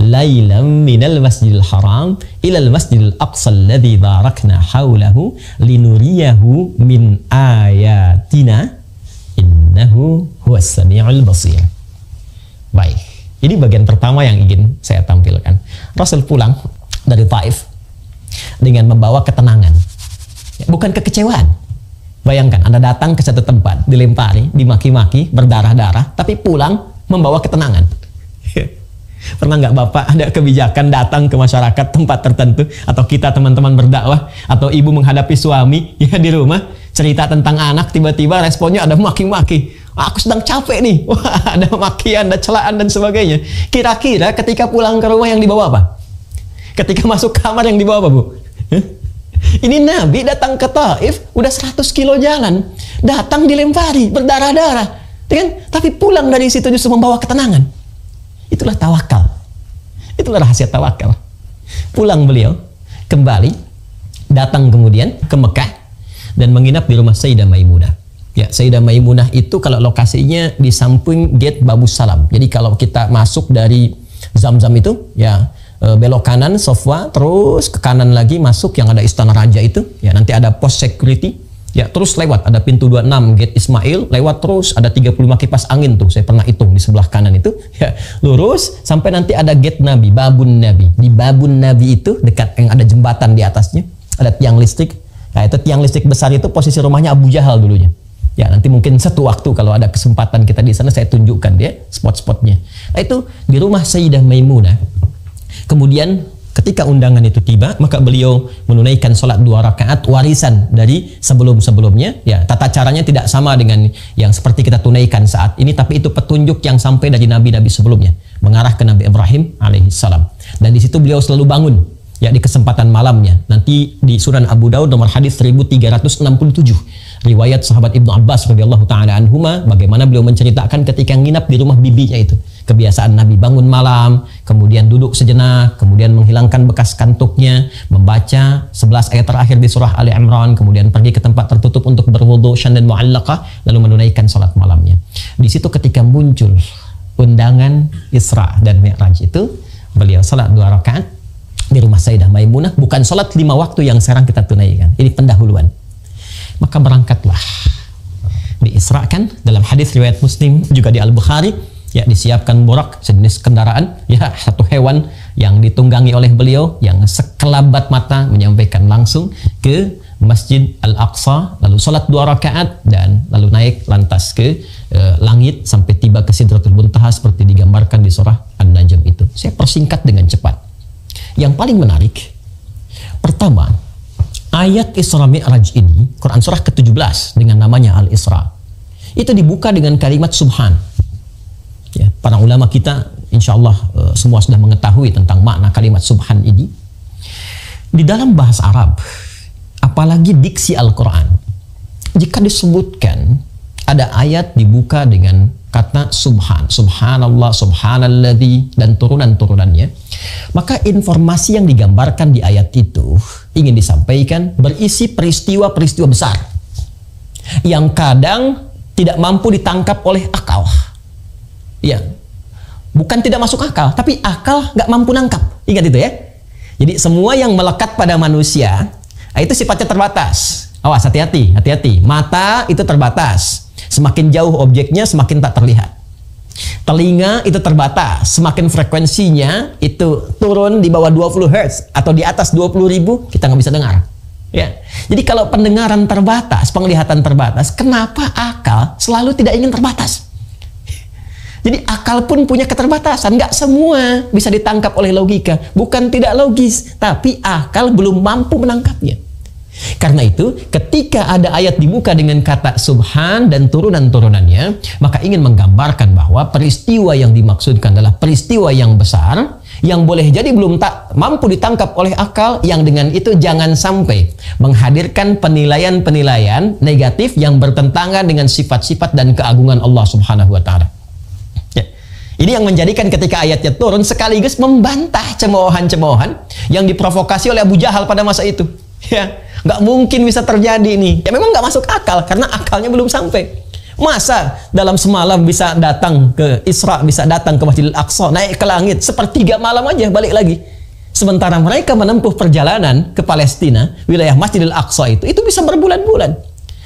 lailam minal masjidil haram ilal masjidil aqsa alladzi barakna haulahu linuriyahu min ayatina innahu huwas sami'ul basir. Baik, ini bagian pertama yang ingin saya tampilkan. Rasul pulang dari Taif dengan membawa ketenangan, bukan kekecewaan. Bayangkan Anda datang ke satu tempat, dilempari, dimaki-maki, berdarah-darah, tapi pulang membawa ketenangan. Pernah nggak Bapak ada kebijakan datang ke masyarakat tempat tertentu, atau kita teman-teman berdakwah, atau ibu menghadapi suami ya di rumah, cerita tentang anak, tiba-tiba responnya ada maki-maki. Aku sedang capek nih. Wah, ada makian, ada celaan dan sebagainya. Kira-kira ketika pulang ke rumah yang dibawa apa? Ketika masuk kamar yang dibawa apa, Bu? Ini Nabi datang ke Taif, udah 100 kilo jalan, datang dilempari, berdarah-darah, kan? Tapi pulang dari situ justru membawa ketenangan. Itulah tawakal. Itulah rahasia tawakal. Pulang beliau, kembali, datang kemudian ke Mekah dan menginap di rumah Sayyidah Maimunah. Ya, Sayyidah Maimunah itu kalau lokasinya di samping gate Babus Salam. Jadi kalau kita masuk dari Zam-Zam itu, ya belok kanan Sofwa, terus ke kanan lagi masuk yang ada Istana Raja itu, ya nanti ada pos security, ya terus lewat ada pintu 26 gate Ismail, lewat terus ada 35 kipas angin tuh, saya pernah hitung di sebelah kanan itu, ya lurus sampai nanti ada gate Nabi, Babun Nabi. Di Babun Nabi itu dekat yang ada jembatan di atasnya, ada tiang listrik. Nah, itu tiang listrik besar itu posisi rumahnya Abu Jahal dulunya. Ya nanti mungkin satu waktu kalau ada kesempatan kita di sana saya tunjukkan dia spot-spotnya. Nah, itu di rumah Sayyidah Maimunah. Kemudian ketika undangan itu tiba, maka beliau menunaikan sholat 2 rakaat warisan dari sebelum-sebelumnya. Ya, tata caranya tidak sama dengan yang seperti kita tunaikan saat ini, tapi itu petunjuk yang sampai dari nabi-nabi sebelumnya, mengarah ke Nabi Ibrahim alaihissalam. Dan di situ beliau selalu bangun, ya di kesempatan malamnya. Nanti di Sunan Abu Daud nomor hadis 1367. Riwayat sahabat Ibnu Abbas radhiyallahu taala anhuma, bagaimana beliau menceritakan ketika nginap di rumah bibinya itu. Kebiasaan Nabi bangun malam, kemudian duduk sejenak, kemudian menghilangkan bekas kantuknya, membaca 11 ayat terakhir di surah Ali Imran, kemudian pergi ke tempat tertutup untuk berwudu syandan mu'allaqah, lalu menunaikan salat malamnya. Di situ ketika muncul undangan Isra dan Mi'raj itu, beliau salat 2 rakaat di rumah Sayyidah Maimunah, bukan salat 5 waktu yang sekarang kita tunaikan. Ini pendahuluan. Maka berangkatlah, diisrakan dalam hadis riwayat Muslim juga di Al-Bukhari, ya disiapkan burak, sejenis kendaraan, ya satu hewan yang ditunggangi oleh beliau yang sekelabat mata menyampaikan langsung ke Masjid Al-Aqsa, lalu salat 2 rakaat dan lalu naik lantas ke langit sampai tiba ke Sidratul Muntaha seperti digambarkan di surah An-Najm itu. Saya persingkat dengan cepat. Yang paling menarik, pertama, ayat Isra Mi'raj ini, Quran surah ke-17 dengan namanya Al-Isra, itu dibuka dengan kalimat Subhan. Ya, para ulama kita insya Allah semua sudah mengetahui tentang makna kalimat Subhan ini. Di dalam bahasa Arab, apalagi diksi Al-Quran, jika disebutkan ada ayat dibuka dengan kata Subhan, Subhanallah, Subhanalladzi, dan turunan-turunannya, maka informasi yang digambarkan di ayat itu ingin disampaikan berisi peristiwa-peristiwa besar yang kadang tidak mampu ditangkap oleh akal. Ya, bukan tidak masuk akal, tapi akal nggak mampu nangkap. Ingat itu ya. Jadi semua yang melekat pada manusia itu sifatnya terbatas. Awas, hati-hati, hati-hati. Mata itu terbatas. Semakin jauh objeknya, semakin tak terlihat. Telinga itu terbatas. Semakin frekuensinya itu turun di bawah 20 Hz atau di atas 20.000, kita nggak bisa dengar. Ya. Jadi kalau pendengaran terbatas, penglihatan terbatas, kenapa akal selalu tidak ingin terbatas? Jadi akal pun punya keterbatasan. Nggak semua bisa ditangkap oleh logika. Bukan tidak logis, tapi akal belum mampu menangkapnya. Karena itu, ketika ada ayat dibuka dengan kata Subhan dan turunan-turunannya, maka ingin menggambarkan bahwa peristiwa yang dimaksudkan adalah peristiwa yang besar, yang boleh jadi belum tak mampu ditangkap oleh akal, yang dengan itu jangan sampai menghadirkan penilaian-penilaian negatif yang bertentangan dengan sifat-sifat dan keagungan Allah Subhanahu wa taala. Ya. Ini yang menjadikan ketika ayatnya turun sekaligus membantah cemoohan-cemoohan yang diprovokasi oleh Abu Jahal pada masa itu. Ya, nggak mungkin bisa terjadi ini. Ya memang nggak masuk akal karena akalnya belum sampai. Masa dalam semalam bisa datang ke Isra, bisa datang ke Masjidil Aqsa, naik ke langit, sepertiga malam aja balik lagi. Sementara mereka menempuh perjalanan ke Palestina, wilayah Masjidil Aqsa itu bisa berbulan-bulan.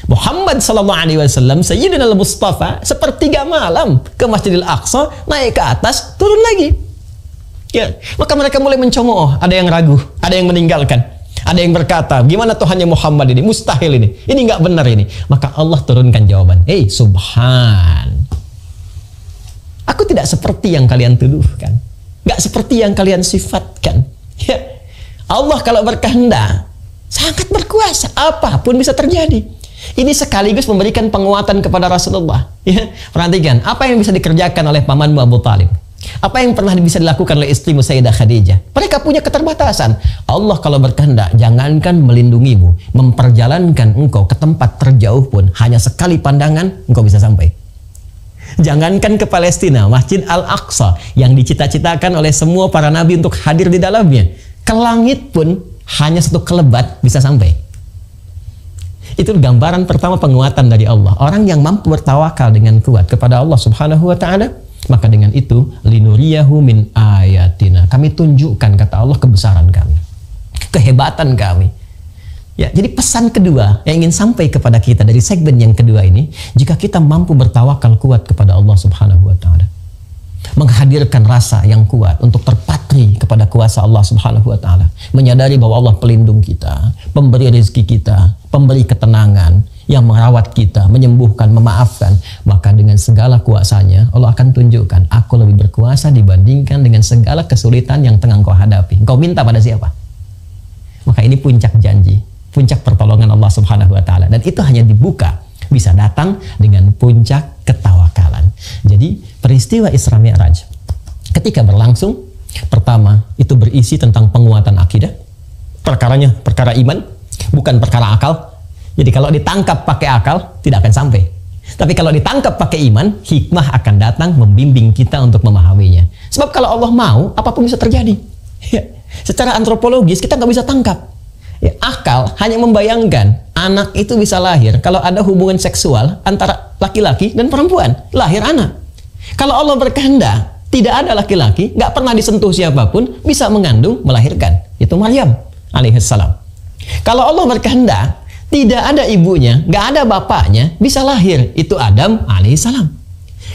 Muhammad SAW, Sayyidina al-Mustafa, sepertiga malam ke Masjidil Aqsa, naik ke atas, turun lagi. Ya, maka mereka mulai mencemooh, ada yang ragu, ada yang meninggalkan. Ada yang berkata, gimana Tuhannya Muhammad ini? Mustahil ini nggak benar ini. Maka Allah turunkan jawaban, Subhan, aku tidak seperti yang kalian tuduhkan, nggak seperti yang kalian sifatkan. Ya. Allah kalau berkehendak sangat berkuasa, apapun bisa terjadi. Ini sekaligus memberikan penguatan kepada Rasulullah. Ya. Perhatikan, apa yang bisa dikerjakan oleh pamanmu Abu Talib? Apa yang pernah bisa dilakukan oleh istrimu Sayyidah Khadijah? Mereka punya keterbatasan. Allah kalau berkehendak, jangankan melindungimu, memperjalankan engkau ke tempat terjauh pun, hanya sekali pandangan engkau bisa sampai. Jangankan ke Palestina, Masjid Al-Aqsa yang dicita-citakan oleh semua para nabi untuk hadir di dalamnya, ke langit pun hanya satu kelebat bisa sampai. Itu gambaran pertama penguatan dari Allah. Orang yang mampu bertawakal dengan kuat kepada Allah Subhanahu wa taala, maka dengan itu linuriyahu min ayatina, kami tunjukkan, kata Allah, kebesaran kami, kehebatan kami. Ya, jadi pesan kedua yang ingin sampai kepada kita dari segmen yang kedua ini, jika kita mampu bertawakal kuat kepada Allah Subhanahu wa taala, menghadirkan rasa yang kuat untuk terpatri kepada kuasa Allah Subhanahu wa taala, menyadari bahwa Allah pelindung kita, pemberi rezeki kita, pemberi ketenangan, yang merawat kita, menyembuhkan, memaafkan, maka dengan segala kuasanya Allah akan tunjukkan, aku lebih berkuasa dibandingkan dengan segala kesulitan yang tengah engkau hadapi. Engkau minta pada siapa? Maka ini puncak janji, puncak pertolongan Allah Subhanahu wa taala, dan itu hanya dibuka, bisa datang dengan puncak ketawakalan. Jadi peristiwa Isra Mi'raj ketika berlangsung, pertama itu berisi tentang penguatan akidah, perkaranya perkara iman, bukan perkara akal. Jadi kalau ditangkap pakai akal tidak akan sampai. Tapi kalau ditangkap pakai iman, hikmah akan datang membimbing kita untuk memahaminya. Sebab kalau Allah mau, apapun bisa terjadi. Ya. Secara antropologis kita nggak bisa tangkap. Ya, akal hanya membayangkan anak itu bisa lahir kalau ada hubungan seksual antara laki-laki dan perempuan, lahir anak. Kalau Allah berkehendak, tidak ada laki-laki, nggak pernah disentuh siapapun, bisa mengandung, melahirkan. Itu Maryam alaihissalam. Kalau Allah berkehendak, tidak ada ibunya, nggak ada bapaknya, bisa lahir. Itu Adam alaihissalam.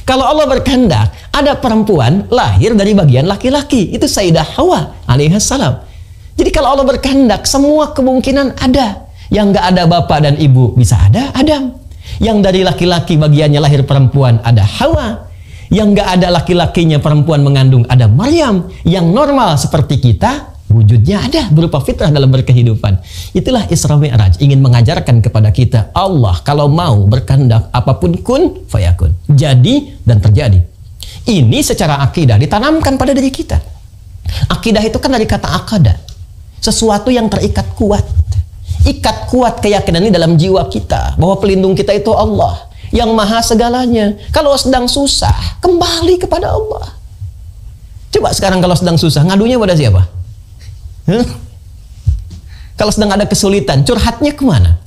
Kalau Allah berkehendak, ada perempuan lahir dari bagian laki-laki. Itu Sayyidah Hawa alaihissalam. Jadi kalau Allah berkehendak, semua kemungkinan ada. Yang nggak ada bapak dan ibu, bisa ada Adam. Yang dari laki-laki bagiannya lahir perempuan, ada Hawa. Yang nggak ada laki-lakinya perempuan mengandung, ada Maryam. Yang normal seperti kita, wujudnya ada berupa fitrah dalam berkehidupan. Itulah Isra Mi'raj, ingin mengajarkan kepada kita, Allah kalau mau berkehendak, apapun kun fayakun, jadi dan terjadi. Ini secara akidah ditanamkan pada diri kita. Akidah itu kan dari kata akada, sesuatu yang terikat kuat. Ikat kuat keyakinan ini dalam jiwa kita, bahwa pelindung kita itu Allah yang maha segalanya. Kalau sedang susah, kembali kepada Allah. Coba sekarang kalau sedang susah, ngadunya pada siapa? Kalau sedang ada kesulitan, curhatnya kemana?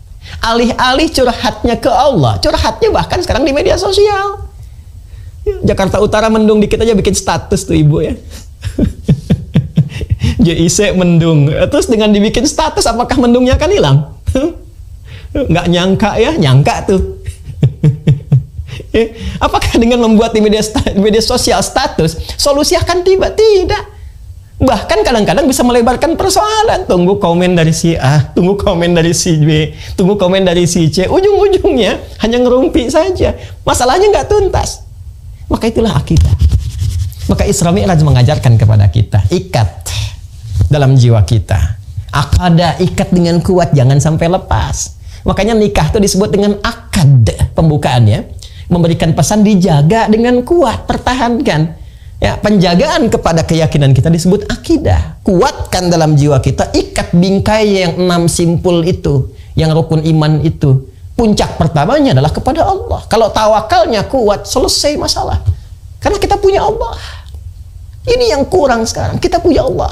Alih-alih curhatnya ke Allah, curhatnya bahkan sekarang di media sosial. Jakarta Utara mendung dikit aja bikin status tuh ibu ya. JIC mendung, terus dengan dibikin status, apakah mendungnya akan hilang? Nggak nyangka ya, nyangka tuh. Apakah dengan membuat di media sosial status, solusi akan tiba? Tidak. Bahkan kadang-kadang bisa melebarkan persoalan. Tunggu komen dari si A, tunggu komen dari si B, tunggu komen dari si C. Ujung-ujungnya hanya ngerumpi saja. Masalahnya nggak tuntas. Maka itulah akidah. Maka Isra Mi'raj mengajarkan kepada kita, ikat dalam jiwa kita. Akada, ikat dengan kuat, jangan sampai lepas. Makanya nikah itu disebut dengan akad pembukaannya. Memberikan pesan dijaga dengan kuat, pertahankan. Ya, penjagaan kepada keyakinan kita disebut akidah. Kuatkan dalam jiwa kita, ikat bingkai yang 6 simpul itu, yang rukun iman itu. Puncak pertamanya adalah kepada Allah. Kalau tawakalnya kuat, selesai masalah. Karena kita punya Allah. Ini yang kurang sekarang, kita punya Allah.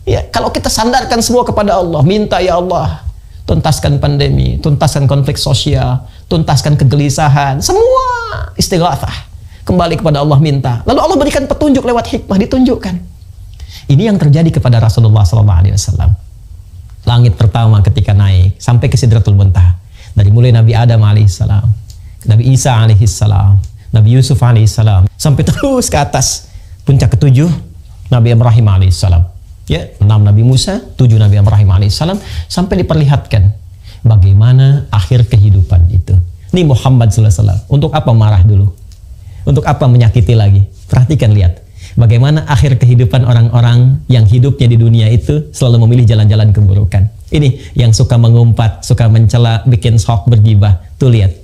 Ya, kalau kita sandarkan semua kepada Allah, minta ya Allah, tuntaskan pandemi, tuntaskan konflik sosial, tuntaskan kegelisahan, semua istighatsah. Kembali kepada Allah minta. Lalu Allah berikan petunjuk lewat hikmah, ditunjukkan. Ini yang terjadi kepada Rasulullah SAW. Langit pertama ketika naik sampai ke Sidratul Muntaha. Dari mulai Nabi Adam alaihissalam, Nabi Isa alaihissalam, Nabi Yusuf alaihissalam, sampai terus ke atas. Puncak ke-7 Nabi Ibrahim alaihissalam. Ya, 6 Nabi Musa, 7 Nabi Ibrahim alaihissalam, sampai diperlihatkan bagaimana akhir kehidupan itu. Ini Muhammad SAW. Untuk apa marah dulu? Untuk apa menyakiti lagi? Perhatikan, lihat bagaimana akhir kehidupan orang-orang yang hidupnya di dunia itu selalu memilih jalan-jalan keburukan. Ini yang suka mengumpat, suka mencela, bikin sok, bergibah. Tuh lihat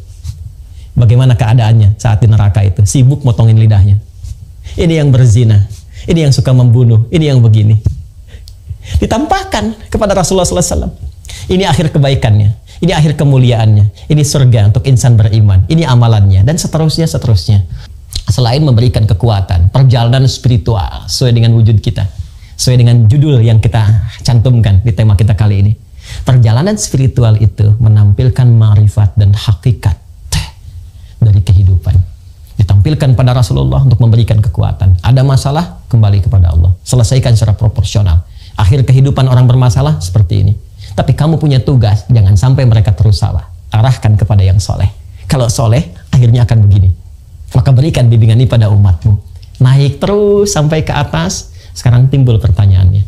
bagaimana keadaannya saat di neraka itu, sibuk motongin lidahnya. Ini yang berzina, ini yang suka membunuh, ini yang begini. Ditampakkan kepada Rasulullah SAW. Ini akhir kebaikannya, ini akhir kemuliaannya, ini surga untuk insan beriman, ini amalannya, dan seterusnya. Selain memberikan kekuatan, perjalanan spiritual sesuai dengan wujud kita, sesuai dengan judul yang kita cantumkan di tema kita kali ini. Perjalanan spiritual itu menampilkan ma'rifat dan hakikat dari kehidupan. Ditampilkan pada Rasulullah untuk memberikan kekuatan. Ada masalah, kembali kepada Allah. Selesaikan secara proporsional. Akhir kehidupan orang bermasalah seperti ini. Tapi kamu punya tugas, jangan sampai mereka terus salah. Arahkan kepada yang soleh. Kalau soleh, akhirnya akan begini. Maka berikan bimbingan ini pada umatmu. Naik terus sampai ke atas. Sekarang timbul pertanyaannya.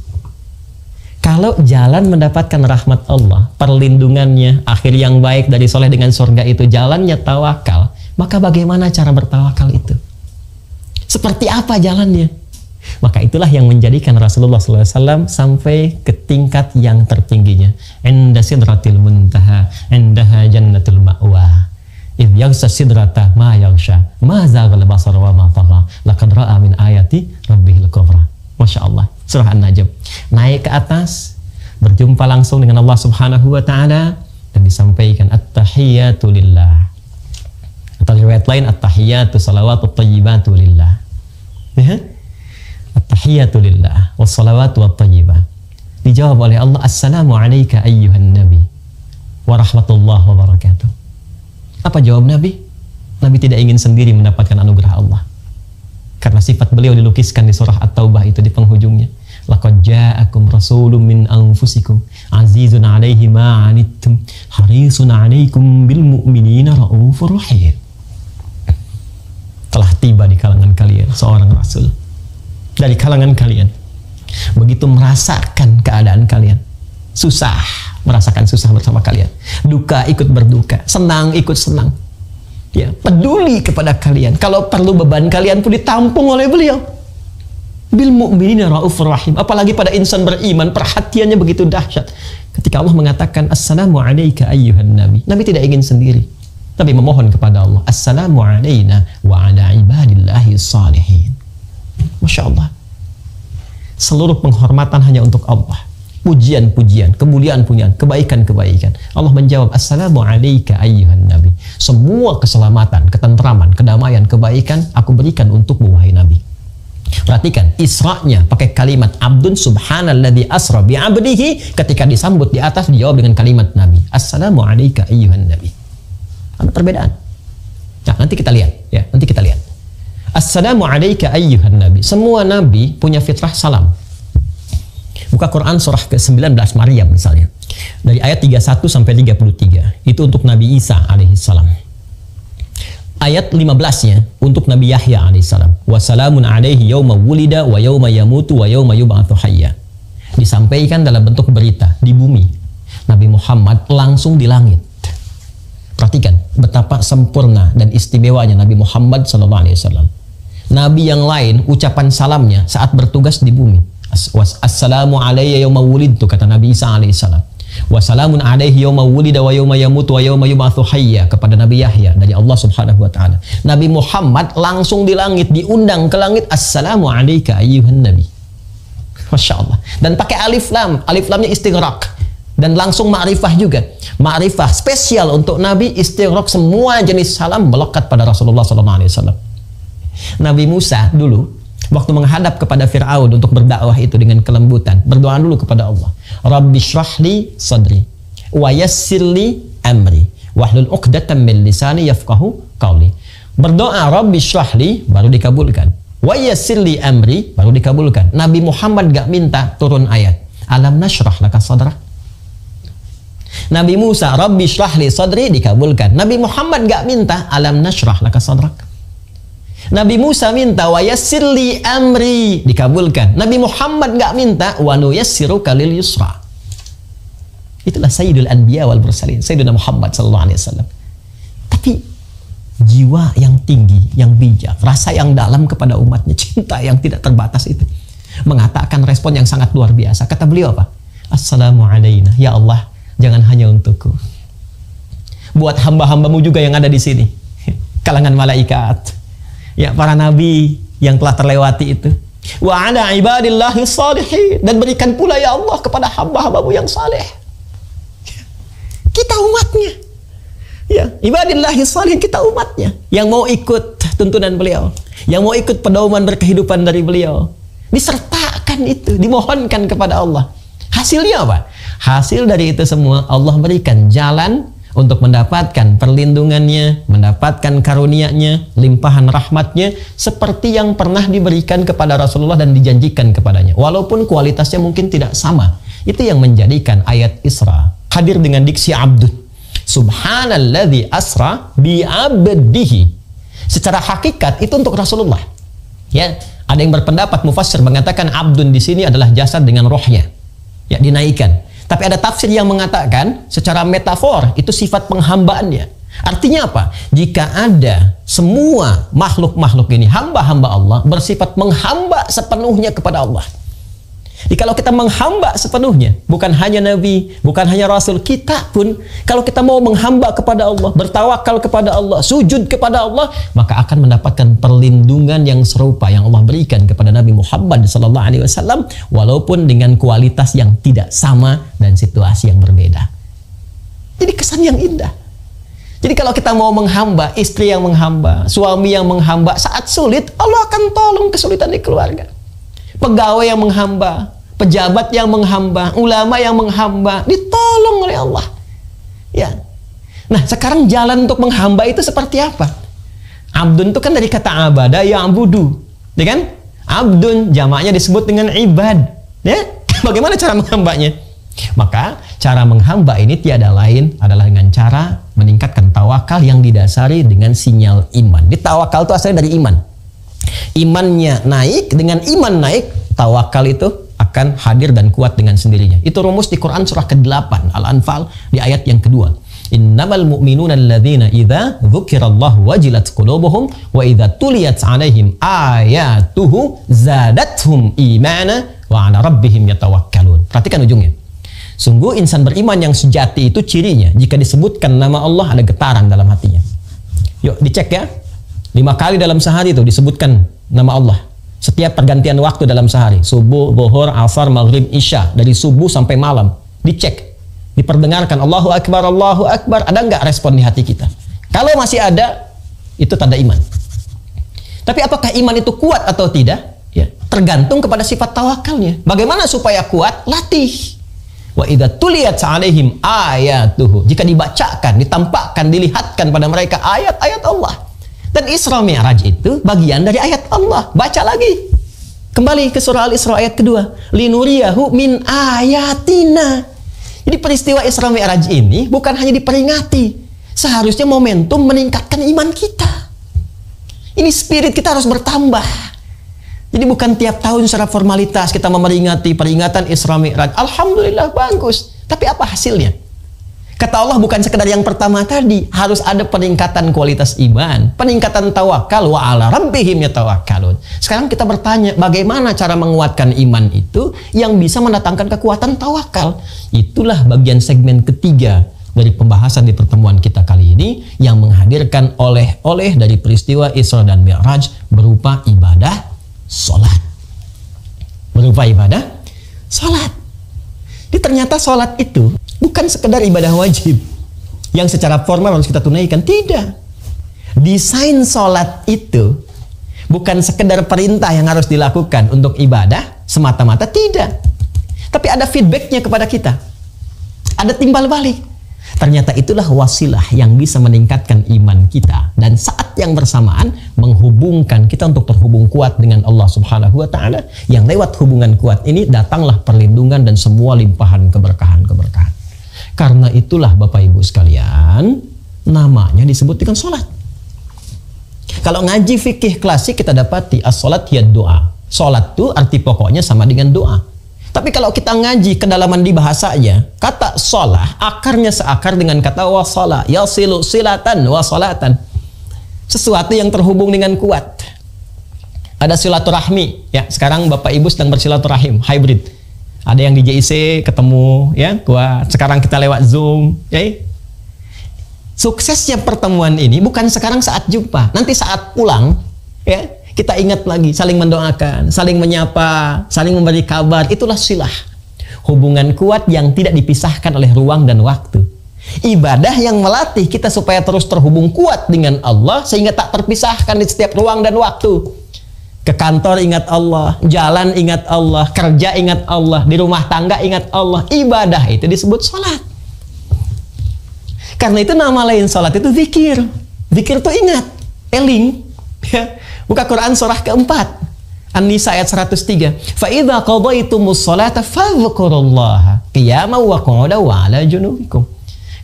Kalau jalan mendapatkan rahmat Allah, perlindungannya, akhir yang baik dari soleh dengan surga itu jalannya tawakal, maka bagaimana cara bertawakal itu? Seperti apa jalannya? Maka itulah yang menjadikan Rasulullah SAW sampai ke tingkat yang tertingginya. Inda sidratil muntaha, indaha jannatul ma'wa. Idh yaghsha sidrata ma yaghsha, ma zaghal basar wa ma tagha, laqad ra'a min ayati rabbihil kubra. Masya Allah. Surah An-Najm. Naik ke atas, berjumpa langsung dengan Allah Subhanahu wa Ta'ala, dan disampaikan at-tahiyyatu lillah. Atau riwayat lain at-tahiyyatu salawatu tayyibatu lillah. Ya? At-tahiyyatu lillah wassalawatu wat-tayyibah. Dijawab oleh Allah, assalamu alayka ayyuhan nabi wa rahmatullahi wa barakatuh. Apa jawab Nabi? Nabi tidak ingin sendiri mendapatkan anugerah Allah, karena sifat beliau dilukiskan di surah At-Taubah itu di penghujungnya. Laqad ja'akum rasulun min anfusikum azizun 'alaihi ma 'anittum harisun 'alaikum bil mu'minina raufur rahim. Telah tiba di kalangan kalian seorang rasul dari kalangan kalian. Begitu merasakan keadaan kalian, susah, merasakan susah bersama kalian, duka ikut berduka, senang ikut senang, ya, peduli kepada kalian. Kalau perlu beban kalian pun ditampung oleh beliau. Bil mu'minina raufur rahim. Apalagi pada insan beriman, perhatiannya begitu dahsyat. Ketika Allah mengatakan assalamu alayka ayyuhan nabi, Nabi tidak ingin sendiri, tapi memohon kepada Allah, assalamu alayna wa ala ibadillahi salihin. Masya Allah. Seluruh penghormatan hanya untuk Allah, pujian-pujian, kemuliaan-pujian, kebaikan-kebaikan. Allah menjawab, assalamu alayka ayyuhan nabi. Semua keselamatan, ketentraman, kedamaian, kebaikan aku berikan untukmu wahai Nabi. Perhatikan, Isra'nya pakai kalimat abdun subhanalladzi asra bi'abdihi. Ketika disambut di atas dijawab dengan kalimat Nabi, assalamu alayka ayyuhan nabi. Ada perbedaan. Nah, nanti kita lihat ya, nanti kita lihat. Assalamu alayka ayyuhan nabi. Semua nabi punya fitrah salam. Buka Quran surah ke-19 Maryam misalnya. Dari ayat 31 sampai 33. Itu untuk Nabi Isa alaihissalam. Ayat 15-nya untuk Nabi Yahya alaihissalam. Wassalamun alaihi yawma wulida wa yawma yamutu wa yawma yub'atsu hayya. Disampaikan dalam bentuk berita di bumi. Nabi Muhammad langsung di langit. Perhatikan betapa sempurna dan istimewanya Nabi Muhammad SAW. Nabi yang lain ucapan salamnya saat bertugas di bumi. Assalamu alayya yawma wulidtu, kata Nabi Isa alaihissalam. Wa salamun alaihi yauma wulida wa yauma yamutu wa yauma yub'atsu hayya, kepada Nabi Yahya dari Allah Subhanahu wa taala. Nabi Muhammad langsung di langit, diundang ke langit, assalamu alayka ayyuhan nabi. Masya Allah. Dan pakai alif lam, alif lamnya istighraq. Dan langsung ma'rifah juga. Ma'rifah spesial untuk Nabi, istighraq, semua jenis salam melekat pada Rasulullah SAW. Nabi Musa dulu, waktu menghadap kepada Fir'aun untuk berdakwah itu dengan kelembutan, berdoa dulu kepada Allah. Rabbi shrahli sadri, wa yassirli amri, wahlul uqdatam min lisani yafqahu qawli. Berdoa Rabbi shrahli, baru dikabulkan. Wa yassirli amri, baru dikabulkan. Nabi Muhammad gak minta turun ayat. Alam nashrah laka sadrak. Nabi Musa, Rabbi shrahli sadri, dikabulkan. Nabi Muhammad gak minta, alam nashrah laka sadrak. Nabi Musa minta, wa yassirli amri, dikabulkan. Nabi Muhammad gak minta, wa nuyassiruka lil yusra. Itulah Sayyidul Anbiya wal Mursalin, Sayyidina Muhammad SAW. Tapi jiwa yang tinggi, yang bijak, rasa yang dalam kepada umatnya, cinta yang tidak terbatas itu, mengatakan respon yang sangat luar biasa. Kata beliau apa? Assalamu alayna, ya Allah, jangan hanya untukku, buat hamba-hambamu juga yang ada di sini, kalangan malaikat, ya, para nabi yang telah terlewati itu, wa ala ibadillahi salihin, dan berikan pula ya Allah kepada hamba-hambamu yang saleh. Kita umatnya, ya, ibadillahi salihin, kita umatnya yang mau ikut tuntunan beliau, yang mau ikut pedoman berkehidupan dari beliau, disertakan itu, dimohonkan kepada Allah. Hasilnya apa? Hasil dari itu semua, Allah berikan jalan untuk mendapatkan perlindungannya, mendapatkan karunia-Nya, limpahan rahmatnya, seperti yang pernah diberikan kepada Rasulullah dan dijanjikan kepadanya. Walaupun kualitasnya mungkin tidak sama. Itu yang menjadikan ayat Isra hadir dengan diksi abdun. Subhanalladzi asra bi'abdihi. Secara hakikat itu untuk Rasulullah. Ya, ada yang berpendapat mufassir mengatakan abdun di sini adalah jasad dengan rohnya. Ya, dinaikkan. Tapi ada tafsir yang mengatakan secara metafor itu sifat penghambaannya. Artinya apa? Jika ada semua makhluk-makhluk ini, hamba-hamba Allah, bersifat menghamba sepenuhnya kepada Allah. Jadi kalau kita menghamba sepenuhnya, bukan hanya Nabi, bukan hanya Rasul, kita pun kalau kita mau menghamba kepada Allah, bertawakal kepada Allah, sujud kepada Allah, maka akan mendapatkan perlindungan yang serupa yang Allah berikan kepada Nabi Muhammad SAW, walaupun dengan kualitas yang tidak sama dan situasi yang berbeda. Jadi kesan yang indah. Jadi kalau kita mau menghamba, istri yang menghamba, suami yang menghamba, saat sulit, Allah akan tolong kesulitan di keluarga. Pegawai yang menghamba, pejabat yang menghamba, ulama yang menghamba, ditolong oleh Allah. Ya. Nah, sekarang jalan untuk menghamba itu seperti apa? Abdun itu kan dari kata abada, ya'budu, ya kan? Abdun jamaknya disebut dengan ibad. Ya? Bagaimana cara menghambanya? Maka cara menghamba ini tiada lain adalah dengan cara meningkatkan tawakal yang didasari dengan sinyal iman. Di tawakal itu asalnya dari iman. Imannya naik, dengan iman naik, tawakal itu akan hadir dan kuat dengan sendirinya. Itu rumus di Quran surah ke-8 Al-Anfal di ayat yang kedua. Innamal mu'minuna alladzina idza dzukirallahu wajilat qulubuhum wa idza tuliyat 'alaihim ayatuhu zadathum imana wa 'ala rabbihim yatawakkalun. Perhatikan ujungnya. Sungguh insan beriman yang sejati itu cirinya, jika disebutkan nama Allah ada getaran dalam hatinya. Yuk dicek ya. 5 kali dalam sehari itu disebutkan nama Allah. Setiap pergantian waktu dalam sehari. Subuh, zuhur, asar, maghrib, isya. Dari subuh sampai malam. Dicek. Diperdengarkan. Allahu Akbar, Allahu Akbar. Ada nggak respon di hati kita? Kalau masih ada, itu tanda iman. Tapi apakah iman itu kuat atau tidak? Ya, tergantung kepada sifat tawakalnya. Bagaimana supaya kuat? Latih. Wa idza tuliyat 'alaihim ayatuhu. Jika dibacakan, ditampakkan, dilihatkan pada mereka ayat-ayat Allah. Dan Isra Mi'raj itu bagian dari ayat Allah. Baca lagi. Kembali ke surah Al-Isra ayat kedua. Linuriyahu min ayatina. Jadi peristiwa Isra Mi'raj ini bukan hanya diperingati. Seharusnya momentum meningkatkan iman kita. Ini spirit kita harus bertambah. Jadi bukan tiap tahun secara formalitas kita memperingati peringatan Isra Mi'raj. Alhamdulillah bagus. Tapi apa hasilnya? Kata Allah bukan sekedar yang pertama tadi, harus ada peningkatan kualitas iman, peningkatan tawakal, wa ala rabbihim yatawakkalun. Sekarang kita bertanya, bagaimana cara menguatkan iman itu yang bisa mendatangkan kekuatan tawakal? Itulah bagian segmen ketiga dari pembahasan di pertemuan kita kali ini yang menghadirkan oleh-oleh dari peristiwa Isra dan Mi'raj berupa ibadah salat. Berupa ibadah salat. Jadi ternyata salat itu bukan sekedar ibadah wajib yang secara formal harus kita tunaikan. Tidak. Desain sholat itu bukan sekedar perintah yang harus dilakukan untuk ibadah semata-mata. Tidak. Tapi ada feedbacknya kepada kita. Ada timbal balik. Ternyata itulah wasilah yang bisa meningkatkan iman kita. Dan saat yang bersamaan menghubungkan kita untuk terhubung kuat dengan Allah Subhanahu wa Ta'ala. Yang lewat hubungan kuat ini datanglah perlindungan dan semua limpahan keberkahan-keberkahan. Karena itulah Bapak Ibu sekalian, namanya disebut dengan sholat. Kalau ngaji fikih klasik kita dapati as-sholat hiya doa. Sholat itu arti pokoknya sama dengan doa. Tapi kalau kita ngaji kedalaman di bahasanya, kata sholah akarnya seakar dengan kata wasala, yasilu silatan wasolatan. Sesuatu yang terhubung dengan kuat. Ada silaturahmi, ya. Sekarang Bapak Ibu sedang bersilaturahim, hybrid. Ada yang di JIC ketemu, ya, kuat. Sekarang kita lewat Zoom, ya. Suksesnya pertemuan ini bukan sekarang saat jumpa, nanti saat pulang, ya, kita ingat lagi, saling mendoakan, saling menyapa, saling memberi kabar. Itulah silah. Hubungan kuat yang tidak dipisahkan oleh ruang dan waktu. Ibadah yang melatih kita supaya terus terhubung kuat dengan Allah sehingga tak terpisahkan di setiap ruang dan waktu. Ke kantor ingat Allah, jalan ingat Allah, kerja ingat Allah, di rumah tangga ingat Allah. Ibadah itu disebut sholat. Karena itu nama lain sholat itu zikir. Zikir itu ingat, eling. Buka Quran surah keempat, An-Nisa ayat 103. Fa idza qadaytumus sholata fadhkurullaha qiyaman wa qu'udan wa 'ala junubikum.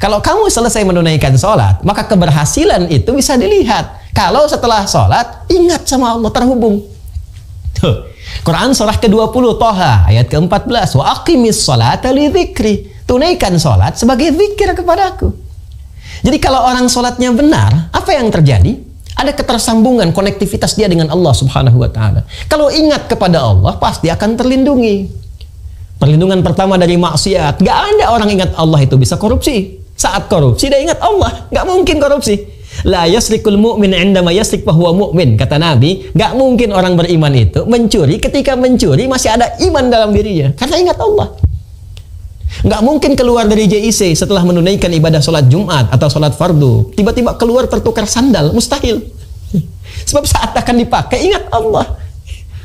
Kalau kamu selesai menunaikan sholat, maka keberhasilan itu bisa dilihat. Kalau setelah sholat, ingat sama Allah, terhubung. Tuh. Quran surah ke-20, Toha, ayat ke-14. Wa aqimis sholata li dzikri. Tunaikan sholat sebagai zikir kepadaku. Jadi kalau orang sholatnya benar, apa yang terjadi? Ada ketersambungan, konektivitas dia dengan Allah Subhanahu wa Ta'ala. Kalau ingat kepada Allah, pasti akan terlindungi. Perlindungan pertama dari maksiat. Gak ada orang ingat Allah itu bisa korupsi. Saat korupsi, dia ingat Allah. Gak mungkin korupsi. La yasrikul mu'min indama yasrik fahuwa mu'min. Kata Nabi, gak mungkin orang beriman itu mencuri, ketika mencuri masih ada iman dalam dirinya. Karena ingat Allah. Gak mungkin keluar dari JIC setelah menunaikan ibadah sholat Jumat atau sholat fardu. Tiba-tiba keluar tertukar sandal. Mustahil. Sebab saat akan dipakai, ingat Allah.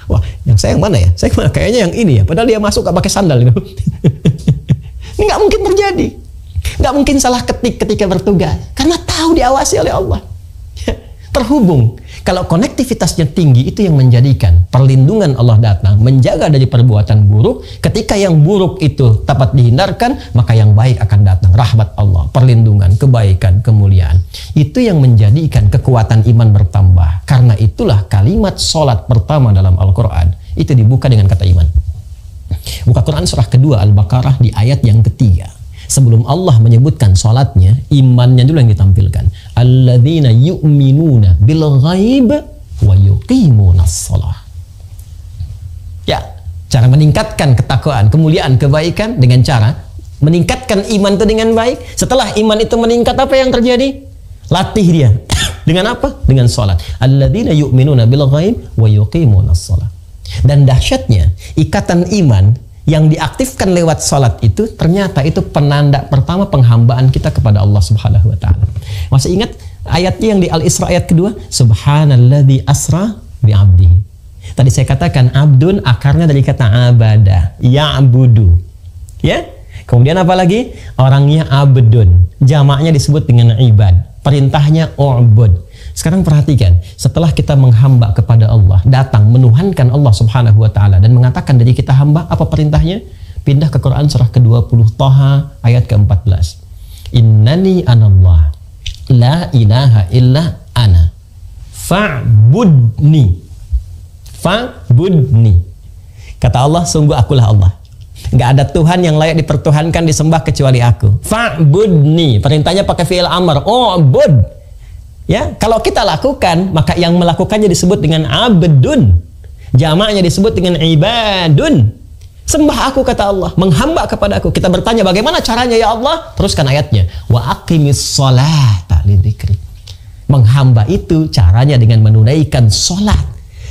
Wah, yang saya yang mana ya? Saya kayaknya yang ini ya. Padahal dia masuk gak pakai sandal. Ini gak mungkin terjadi. Gak mungkin salah ketik ketika bertugas. Karena tahu diawasi oleh Allah. Terhubung. Kalau konektivitasnya tinggi, itu yang menjadikan perlindungan Allah datang, menjaga dari perbuatan buruk. Ketika yang buruk itu dapat dihindarkan, maka yang baik akan datang. Rahmat Allah, perlindungan, kebaikan, kemuliaan. Itu yang menjadikan kekuatan iman bertambah. Karena itulah kalimat sholat pertama dalam Al-Quran itu dibuka dengan kata iman. Buka Quran surah kedua Al-Baqarah di ayat yang ketiga. Sebelum Allah menyebutkan sholatnya, imannya dulu yang ditampilkan. Alladzina yu'minuna bil ghaib wa yuqimunas shalah. Ya, cara meningkatkan ketakwaan, kemuliaan, kebaikan dengan cara meningkatkan iman itu dengan baik. Setelah iman itu meningkat, apa yang terjadi? Latih dia. Dengan apa? Dengan sholat. Alladzina yu'minuna bil ghaib wa yuqimunas shalah. Dan dahsyatnya, ikatan iman yang diaktifkan lewat sholat itu ternyata itu penanda pertama penghambaan kita kepada Allah Subhanahu wa Ta'ala. Masih ingat ayatnya yang di Al-Isra ayat kedua? Subhanalladzi asra bi'abdihi. Tadi saya katakan abdun akarnya dari kata abada, ya'budu. Ya? Kemudian apa lagi? Orangnya abdun. Jamaknya disebut dengan ibad. Perintahnya u'bud. Sekarang perhatikan, setelah kita menghamba kepada Allah, datang menuhankan Allah Subhanahu wa Ta'ala dan mengatakan dari kita hamba, apa perintahnya? Pindah ke Quran surah ke-20 Toha ayat ke-14. Innani anallah la ilaha illa ana fa'budni. Fa'budni. Kata Allah, sungguh akulah Allah. Nggak ada Tuhan yang layak dipertuhankan, disembah kecuali aku. Fa'budni, perintahnya pakai fi'il amr. Ubud. Ya, kalau kita lakukan, maka yang melakukannya disebut dengan abdun. Jamaknya disebut dengan ibadun. Sembah aku, kata Allah, menghamba kepada aku. Kita bertanya bagaimana caranya ya Allah? Teruskan ayatnya. Wa aqimis sholata lidzikri. Menghamba itu caranya dengan menunaikan sholat.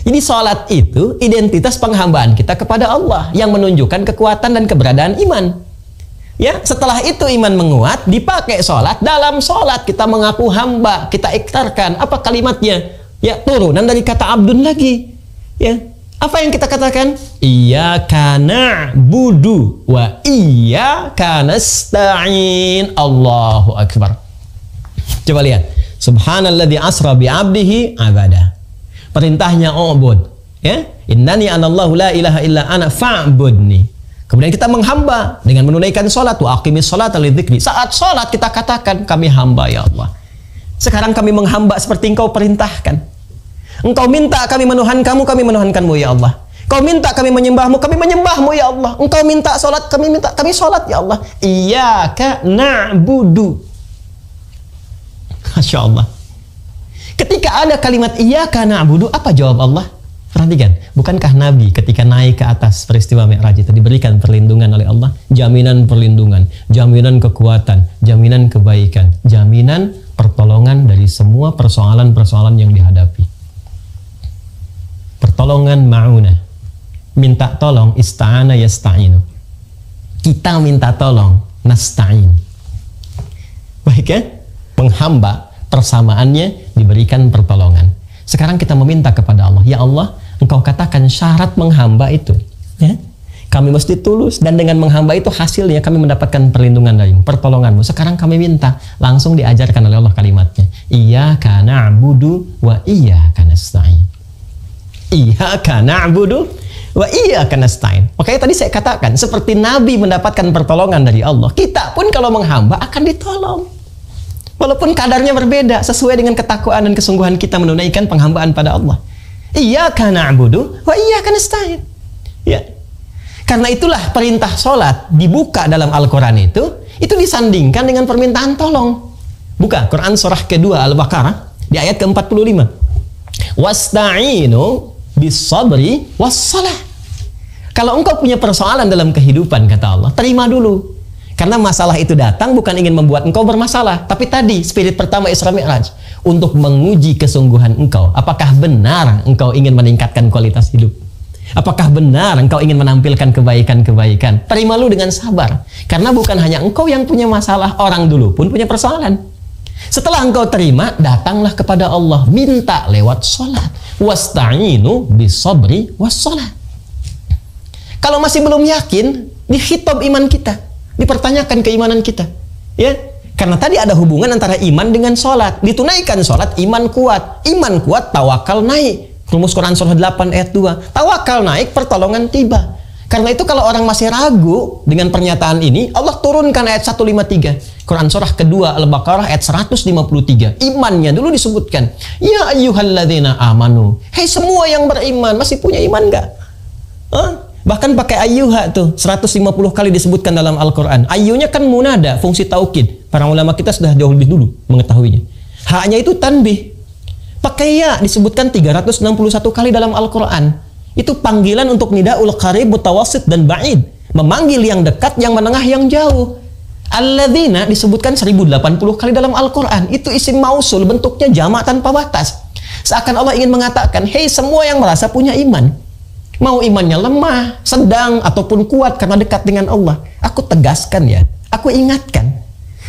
Jadi sholat itu identitas penghambaan kita kepada Allah yang menunjukkan kekuatan dan keberadaan iman. Ya, setelah itu iman menguat, dipakai sholat. Dalam sholat kita mengaku hamba, kita ikrarkan. Apa kalimatnya? Ya, turunan dari kata abdun lagi. Ya, apa yang kita katakan? Iyyaka na'budu wa iyyaka nasta'in. Allahu akbar. Coba lihat. Subhanalladzi asra bi 'abdihi 'abada. Perintahnya ubud. Ya, innani anallahu la ilaha illa ana fa'budni. Kemudian kita menghamba dengan menunaikan sholat. Wa aqimis sholata lidzikri. Saat sholat kita katakan, kami hamba ya Allah. Sekarang kami menghamba seperti engkau perintahkan. Engkau minta kami menuhan kamu, kami menuhankanmu ya Allah. Kau minta kami menyembahmu, kami menyembahmu ya Allah. Engkau minta sholat, kami sholat ya Allah. Iyyaka na'budu. Masya Allah. Ketika ada kalimat iyyaka na'budu, apa jawab Allah? Perhatikan, bukankah Nabi ketika naik ke atas peristiwa Mi'raj itu diberikan perlindungan oleh Allah? Jaminan perlindungan, jaminan kekuatan, jaminan kebaikan, jaminan pertolongan dari semua persoalan-persoalan yang dihadapi. Pertolongan ma'unah. Minta tolong, ista'ana yasta'inu. Kita minta tolong, nasta'in. Baik ya? Menghamba, persamaannya diberikan pertolongan. Sekarang kita meminta kepada Allah, ya Allah, Engkau katakan syarat menghamba itu, ya, kami mesti tulus, dan dengan menghamba itu hasilnya kami mendapatkan perlindungan darimu, pertolonganmu. Sekarang kami minta, langsung diajarkan oleh Allah kalimatnya, iyyaka na'budu wa iyyaka nasta'in. Iyyaka na'budu wa iyyaka nasta'in. Oke, tadi saya katakan seperti Nabi mendapatkan pertolongan dari Allah, kita pun kalau menghamba akan ditolong. Walaupun kadarnya berbeda, sesuai dengan ketakwaan dan kesungguhan kita menunaikan penghambaan pada Allah. Iyyaka na'budu wa iyyaka nasta'in. Ya. Karena itulah perintah sholat dibuka dalam Al-Quran itu disandingkan dengan permintaan tolong. Buka Quran surah kedua Al-Baqarah di ayat ke-45. Wasta'inu bis-sabri was-salah. Kalau engkau punya persoalan dalam kehidupan, kata Allah, terima dulu. Karena masalah itu datang bukan ingin membuat engkau bermasalah, tapi tadi spirit pertama Isra Mi'raj untuk menguji kesungguhan engkau. Apakah benar engkau ingin meningkatkan kualitas hidup? Apakah benar engkau ingin menampilkan kebaikan-kebaikan? Terima lu dengan sabar. Karena bukan hanya engkau yang punya masalah, orang dulu pun punya persoalan. Setelah engkau terima, datanglah kepada Allah, minta lewat sholat. Wasta'inu bis-sabri was-salat. Kalau masih belum yakin, dikhitab iman kita. Dipertanyakan keimanan kita, ya, karena tadi ada hubungan antara iman dengan sholat. Ditunaikan sholat, iman kuat, tawakal naik. Rumus Quran surah 8 ayat 2, tawakal naik, pertolongan tiba. Karena itu kalau orang masih ragu dengan pernyataan ini, Allah turunkan ayat 153 Quran surah kedua Al-Baqarah ayat 153. Imannya dulu disebutkan, ya ayyuhalladzina amanu, hei semua yang beriman. Masih punya iman nggak? Bahkan pakai ayyuha tuh 150 kali disebutkan dalam Al-Quran. Ayyunya kan munada, fungsi taukid. Para ulama kita sudah jauh lebih dulu mengetahuinya. Haknya itu tanbih. Pakai ya disebutkan 361 kali dalam Al-Quran. Itu panggilan untuk nidaul qarib, mutawassit, dan ba'id. Memanggil yang dekat, yang menengah, yang jauh. Alladzina disebutkan 1080 kali dalam Al-Quran. Itu isim mausul, bentuknya jamak tanpa batas. Seakan Allah ingin mengatakan, hei semua yang merasa punya iman, mau imannya lemah, sedang, ataupun kuat karena dekat dengan Allah, aku tegaskan ya, aku ingatkan,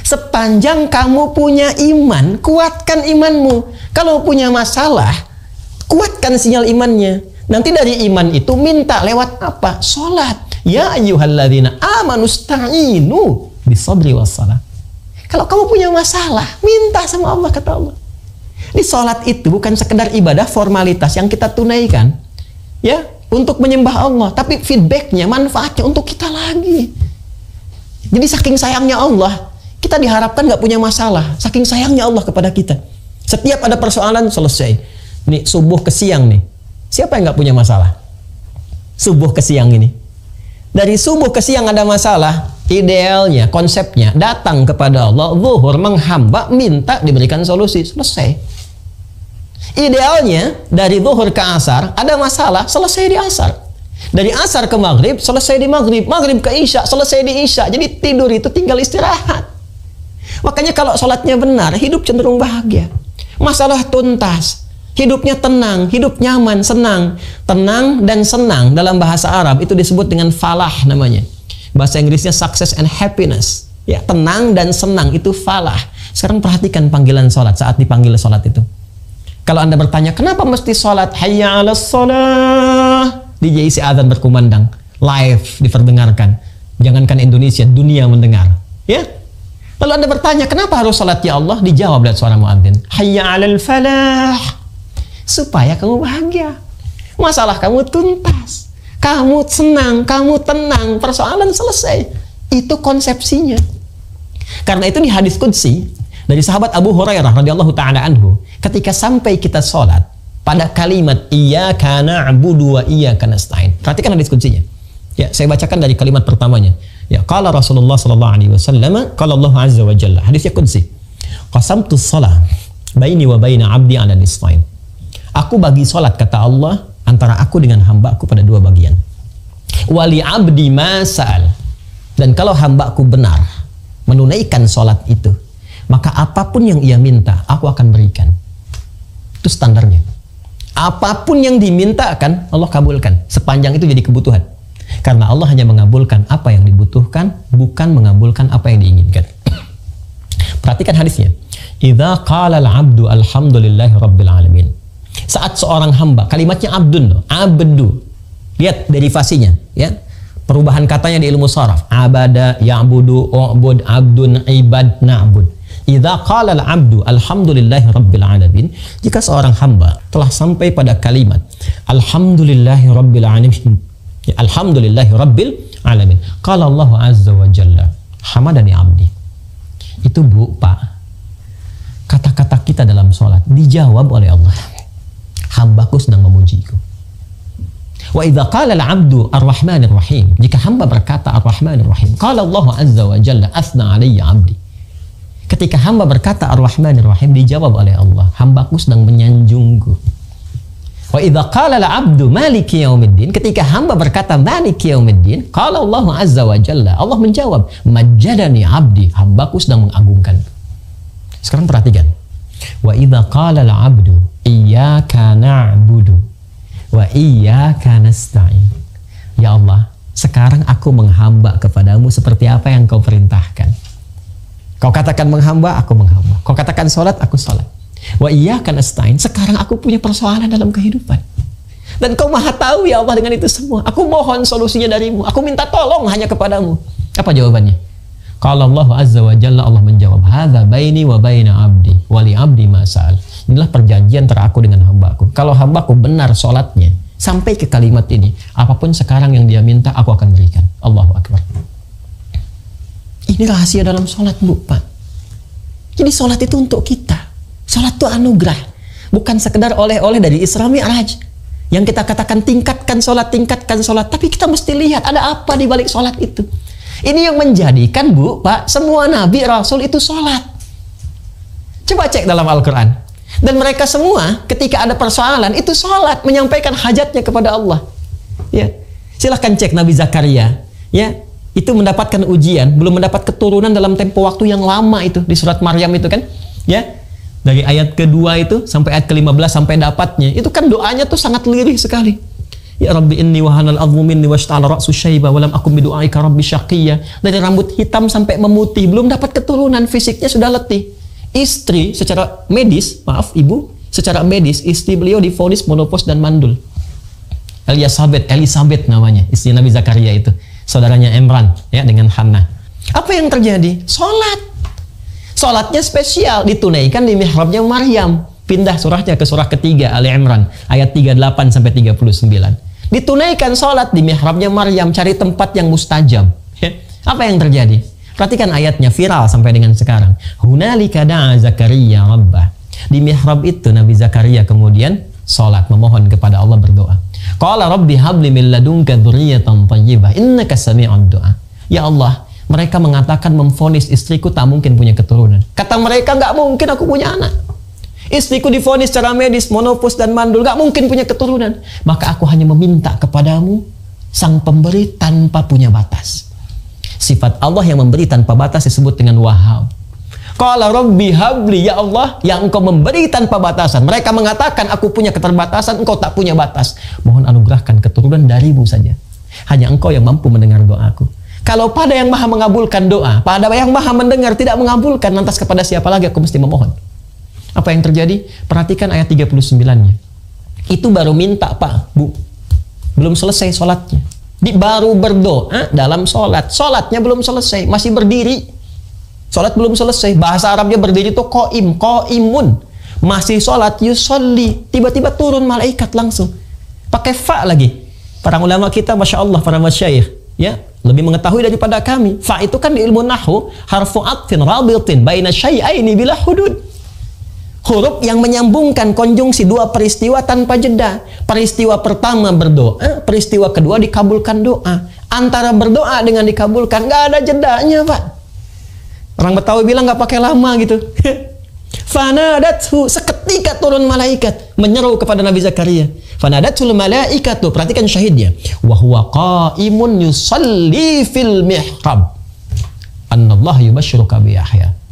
sepanjang kamu punya iman, kuatkan imanmu. Kalau punya masalah, kuatkan sinyal imannya. Nanti dari iman itu minta lewat apa? Sholat. Ya ayyuhalladzina amanu sta'inu bis-sabri was-salah. Kalau kamu punya masalah, minta sama Allah, kata Allah. Di sholat itu bukan sekedar ibadah formalitas yang kita tunaikan, ya, untuk menyembah Allah, tapi feedbacknya, manfaatnya untuk kita lagi. Jadi saking sayangnya Allah, kita diharapkan nggak punya masalah. Saking sayangnya Allah kepada kita, setiap ada persoalan selesai. Nih subuh ke siang nih, siapa yang nggak punya masalah? Subuh ke siang ini, Dari subuh ke siang ada masalah, idealnya, konsepnya, datang kepada Allah, zuhur menghamba, minta diberikan solusi, selesai. Idealnya, dari zuhur ke asar, ada masalah, selesai di asar. Dari asar ke maghrib, selesai di maghrib. Maghrib ke isya, selesai di isya. Jadi tidur itu tinggal istirahat. Makanya kalau sholatnya benar, hidup cenderung bahagia. Masalah tuntas. Hidupnya tenang, hidup nyaman, senang. Tenang dan senang dalam bahasa Arab itu disebut dengan falah namanya. Bahasa Inggrisnya success and happiness. Ya, tenang dan senang itu falah. Sekarang perhatikan panggilan sholat saat dipanggil sholat itu. Kalau Anda bertanya, kenapa mesti sholat? Hayya 'alas sholah. Di JIC azan berkumandang, live diperdengarkan. Jangankan Indonesia, dunia mendengar. Ya. Lalu Anda bertanya, kenapa harus sholat ya Allah? Dijawab lihat suara muadzin. Hayya 'alal falah. Supaya kamu bahagia, masalah kamu tuntas, kamu senang, kamu tenang, persoalan selesai. Itu konsepsinya. Karena itu di hadis qudsi dari sahabat Abu Hurairah radhiyallahu taala anhu, ketika sampai kita sholat pada kalimat iyyaka na'budu wa iyyaka nasta'in. Perhatikan hadis qudsinya. Ya, saya bacakan dari kalimat pertamanya. Ya, qala Rasulullah sallallahu alaihi wasallam, qala Allah azza wa jalla. Hadisnya qudsi. Qasamtu shalah baini wa baina 'abdi 'ala nisfain. Aku bagi sholat, kata Allah, antara aku dengan hambaku pada dua bagian. Wali abdi masal. Dan kalau hambaku benar menunaikan sholat itu, maka apapun yang ia minta, aku akan berikan. Itu standarnya. Apapun yang diminta akan Allah kabulkan, sepanjang itu jadi kebutuhan. Karena Allah hanya mengabulkan apa yang dibutuhkan, bukan mengabulkan apa yang diinginkan. Perhatikan hadisnya. Idza qala al-'abdu alhamdulillahi rabbil alamin. Saat seorang hamba, kalimatnya abdun, abdu. Lihat derivasinya, ya. Perubahan katanya di ilmu sharaf. Abada, ya'budu, u'bud, abdun, ibad, na'bud. Idza qala al-'abdu alhamdulillahi rabbil alamin. Jika seorang hamba telah sampai pada kalimat alhamdulillahi rabbil alamin. Ya, alhamdulillahi rabbil alamin. Qala Allah azza wa jalla, hamadani 'abdi. Itu Bu, Pak. Kata-kata kita dalam sholat dijawab oleh Allah. Hambaku sedang memujiku. Wa idza qala al-'abdu ar-rahmanir rahim. Jika hamba berkata ar-rahmanir rahim, qala Allah azza wa jalla athna 'alayya 'abdi. Ketika hamba berkata ar-rahmanir rahim, dijawab oleh Allah, hambaku sedang menyanjungku. Wa idza qala al-'abdu maliki yaumiddin. Ketika hamba berkata maliki yaumiddin, qala Allah azza wa jalla, Allah menjawab majjadani 'abdi, hambaku sedang mengagungkanku. Sekarang perhatikan. Wa idza qala al-'abdu iyyaka na'budu wa iyyaka nasta'in. Ya Allah, sekarang aku menghamba kepadamu seperti apa yang kau perintahkan. Kau katakan menghamba, aku menghamba. Kau katakan sholat, aku sholat. Wa iyyaka nasta'in. Sekarang aku punya persoalan dalam kehidupan. Dan kau maha tahu ya Allah dengan itu semua. Aku mohon solusinya darimu. Aku minta tolong hanya kepadamu. Apa jawabannya? Kalau Allah azza wa jalla, Allah menjawab, hadza baini wa baina abdi wa li abdi ma sa'al. Inilah perjanjian antara aku dengan hambaku. Kalau hambaku benar sholatnya sampai ke kalimat ini, apapun sekarang yang dia minta, aku akan berikan. Allahu akbar. Ini rahasia dalam sholat, Bu, Pak. Jadi sholat itu untuk kita. Sholat itu anugerah, bukan sekedar oleh-oleh dari Isra Mi'raj yang kita katakan tingkatkan sholat, tapi kita mesti lihat ada apa di balik sholat itu. Ini yang menjadikan, Bu, Pak, semua nabi rasul itu sholat. Coba cek dalam Al-Quran. Dan mereka semua ketika ada persoalan itu sholat, menyampaikan hajatnya kepada Allah. Ya, silahkan cek Nabi Zakaria. Ya, itu mendapatkan ujian, belum mendapat keturunan dalam tempo waktu yang lama itu di surat Maryam itu kan. Ya, dari ayat kedua itu sampai ayat ke-15 sampai dapatnya. Itu kan doanya tuh sangat lirih sekali. Ya Rabbi inni wahanal azmu minni washta'ala ra'su syaiba wa lam akum bidu'aika rabbi syaqiyya. Dari rambut hitam sampai memutih, belum dapat keturunan, fisiknya sudah letih. Istri secara medis, maaf ibu, secara medis istri beliau divonis menopause dan mandul. Elisabeth namanya, istri Nabi Zakaria itu, saudaranya Imran ya dengan Hannah. Apa yang terjadi? Sholatnya spesial, ditunaikan di mihrabnya Maryam. Pindah surahnya ke surah ketiga Ali Imran ayat 38 sampai 39. Ditunaikan sholat di mihrabnya Maryam, cari tempat yang mustajab. Ya. Apa yang terjadi? Perhatikan ayatnya, viral sampai dengan sekarang. Hunalika da'a Zakaria rabbah. Di mihrab itu Nabi Zakaria kemudian salat, memohon kepada Allah, berdoa. Qala rabbi habli min ladunka dzurriyyatan thayyibah innaka sami'ud du'a. Ya Allah, mereka mengatakan memvonis istriku tak mungkin punya keturunan. Kata mereka, nggak mungkin aku punya anak. Istriku divonis secara medis monopause dan mandul, nggak mungkin punya keturunan. Maka aku hanya meminta kepadamu, sang pemberi tanpa punya batas. Sifat Allah yang memberi tanpa batas disebut dengan Wahhab. Qala rabbi habli, ya Allah yang engkau memberi tanpa batasan. Mereka mengatakan aku punya keterbatasan, engkau tak punya batas. Mohon anugerahkan keturunan darimu saja. Hanya engkau yang mampu mendengar doaku. Kalau pada yang maha mengabulkan doa, pada yang maha mendengar tidak mengabulkan, lantas kepada siapa lagi aku mesti memohon? Apa yang terjadi? Perhatikan ayat 39-nya. Itu baru minta Pak, Bu. Belum selesai sholatnya. Baru berdoa dalam sholat. Sholatnya belum selesai, masih berdiri. Sholat belum selesai. Bahasa Arabnya berdiri itu qaim, qaimun. Masih sholat, yusolli. Tiba-tiba turun malaikat langsung. Pakai fa lagi. Para ulama kita, Masya Allah, para masyayikh, ya, lebih mengetahui daripada kami. Fa itu kan di ilmu nahwu harfu atfin rabitin baina syai'aini bila hudud. Huruf yang menyambungkan konjungsi dua peristiwa tanpa jeda. Peristiwa pertama berdoa, peristiwa kedua dikabulkan doa. Antara berdoa dengan dikabulkan nggak ada jedanya, Pak. Orang Betawi bilang nggak pakai lama gitu. Fanadathu, seketika turun malaikat menyeru kepada Nabi Zakaria. Fanadatul malaikatu, perhatikan syahidnya. Wa huwa qaimun yusalli fil mihrab. Annallahu yubashshiruka bi Yahya.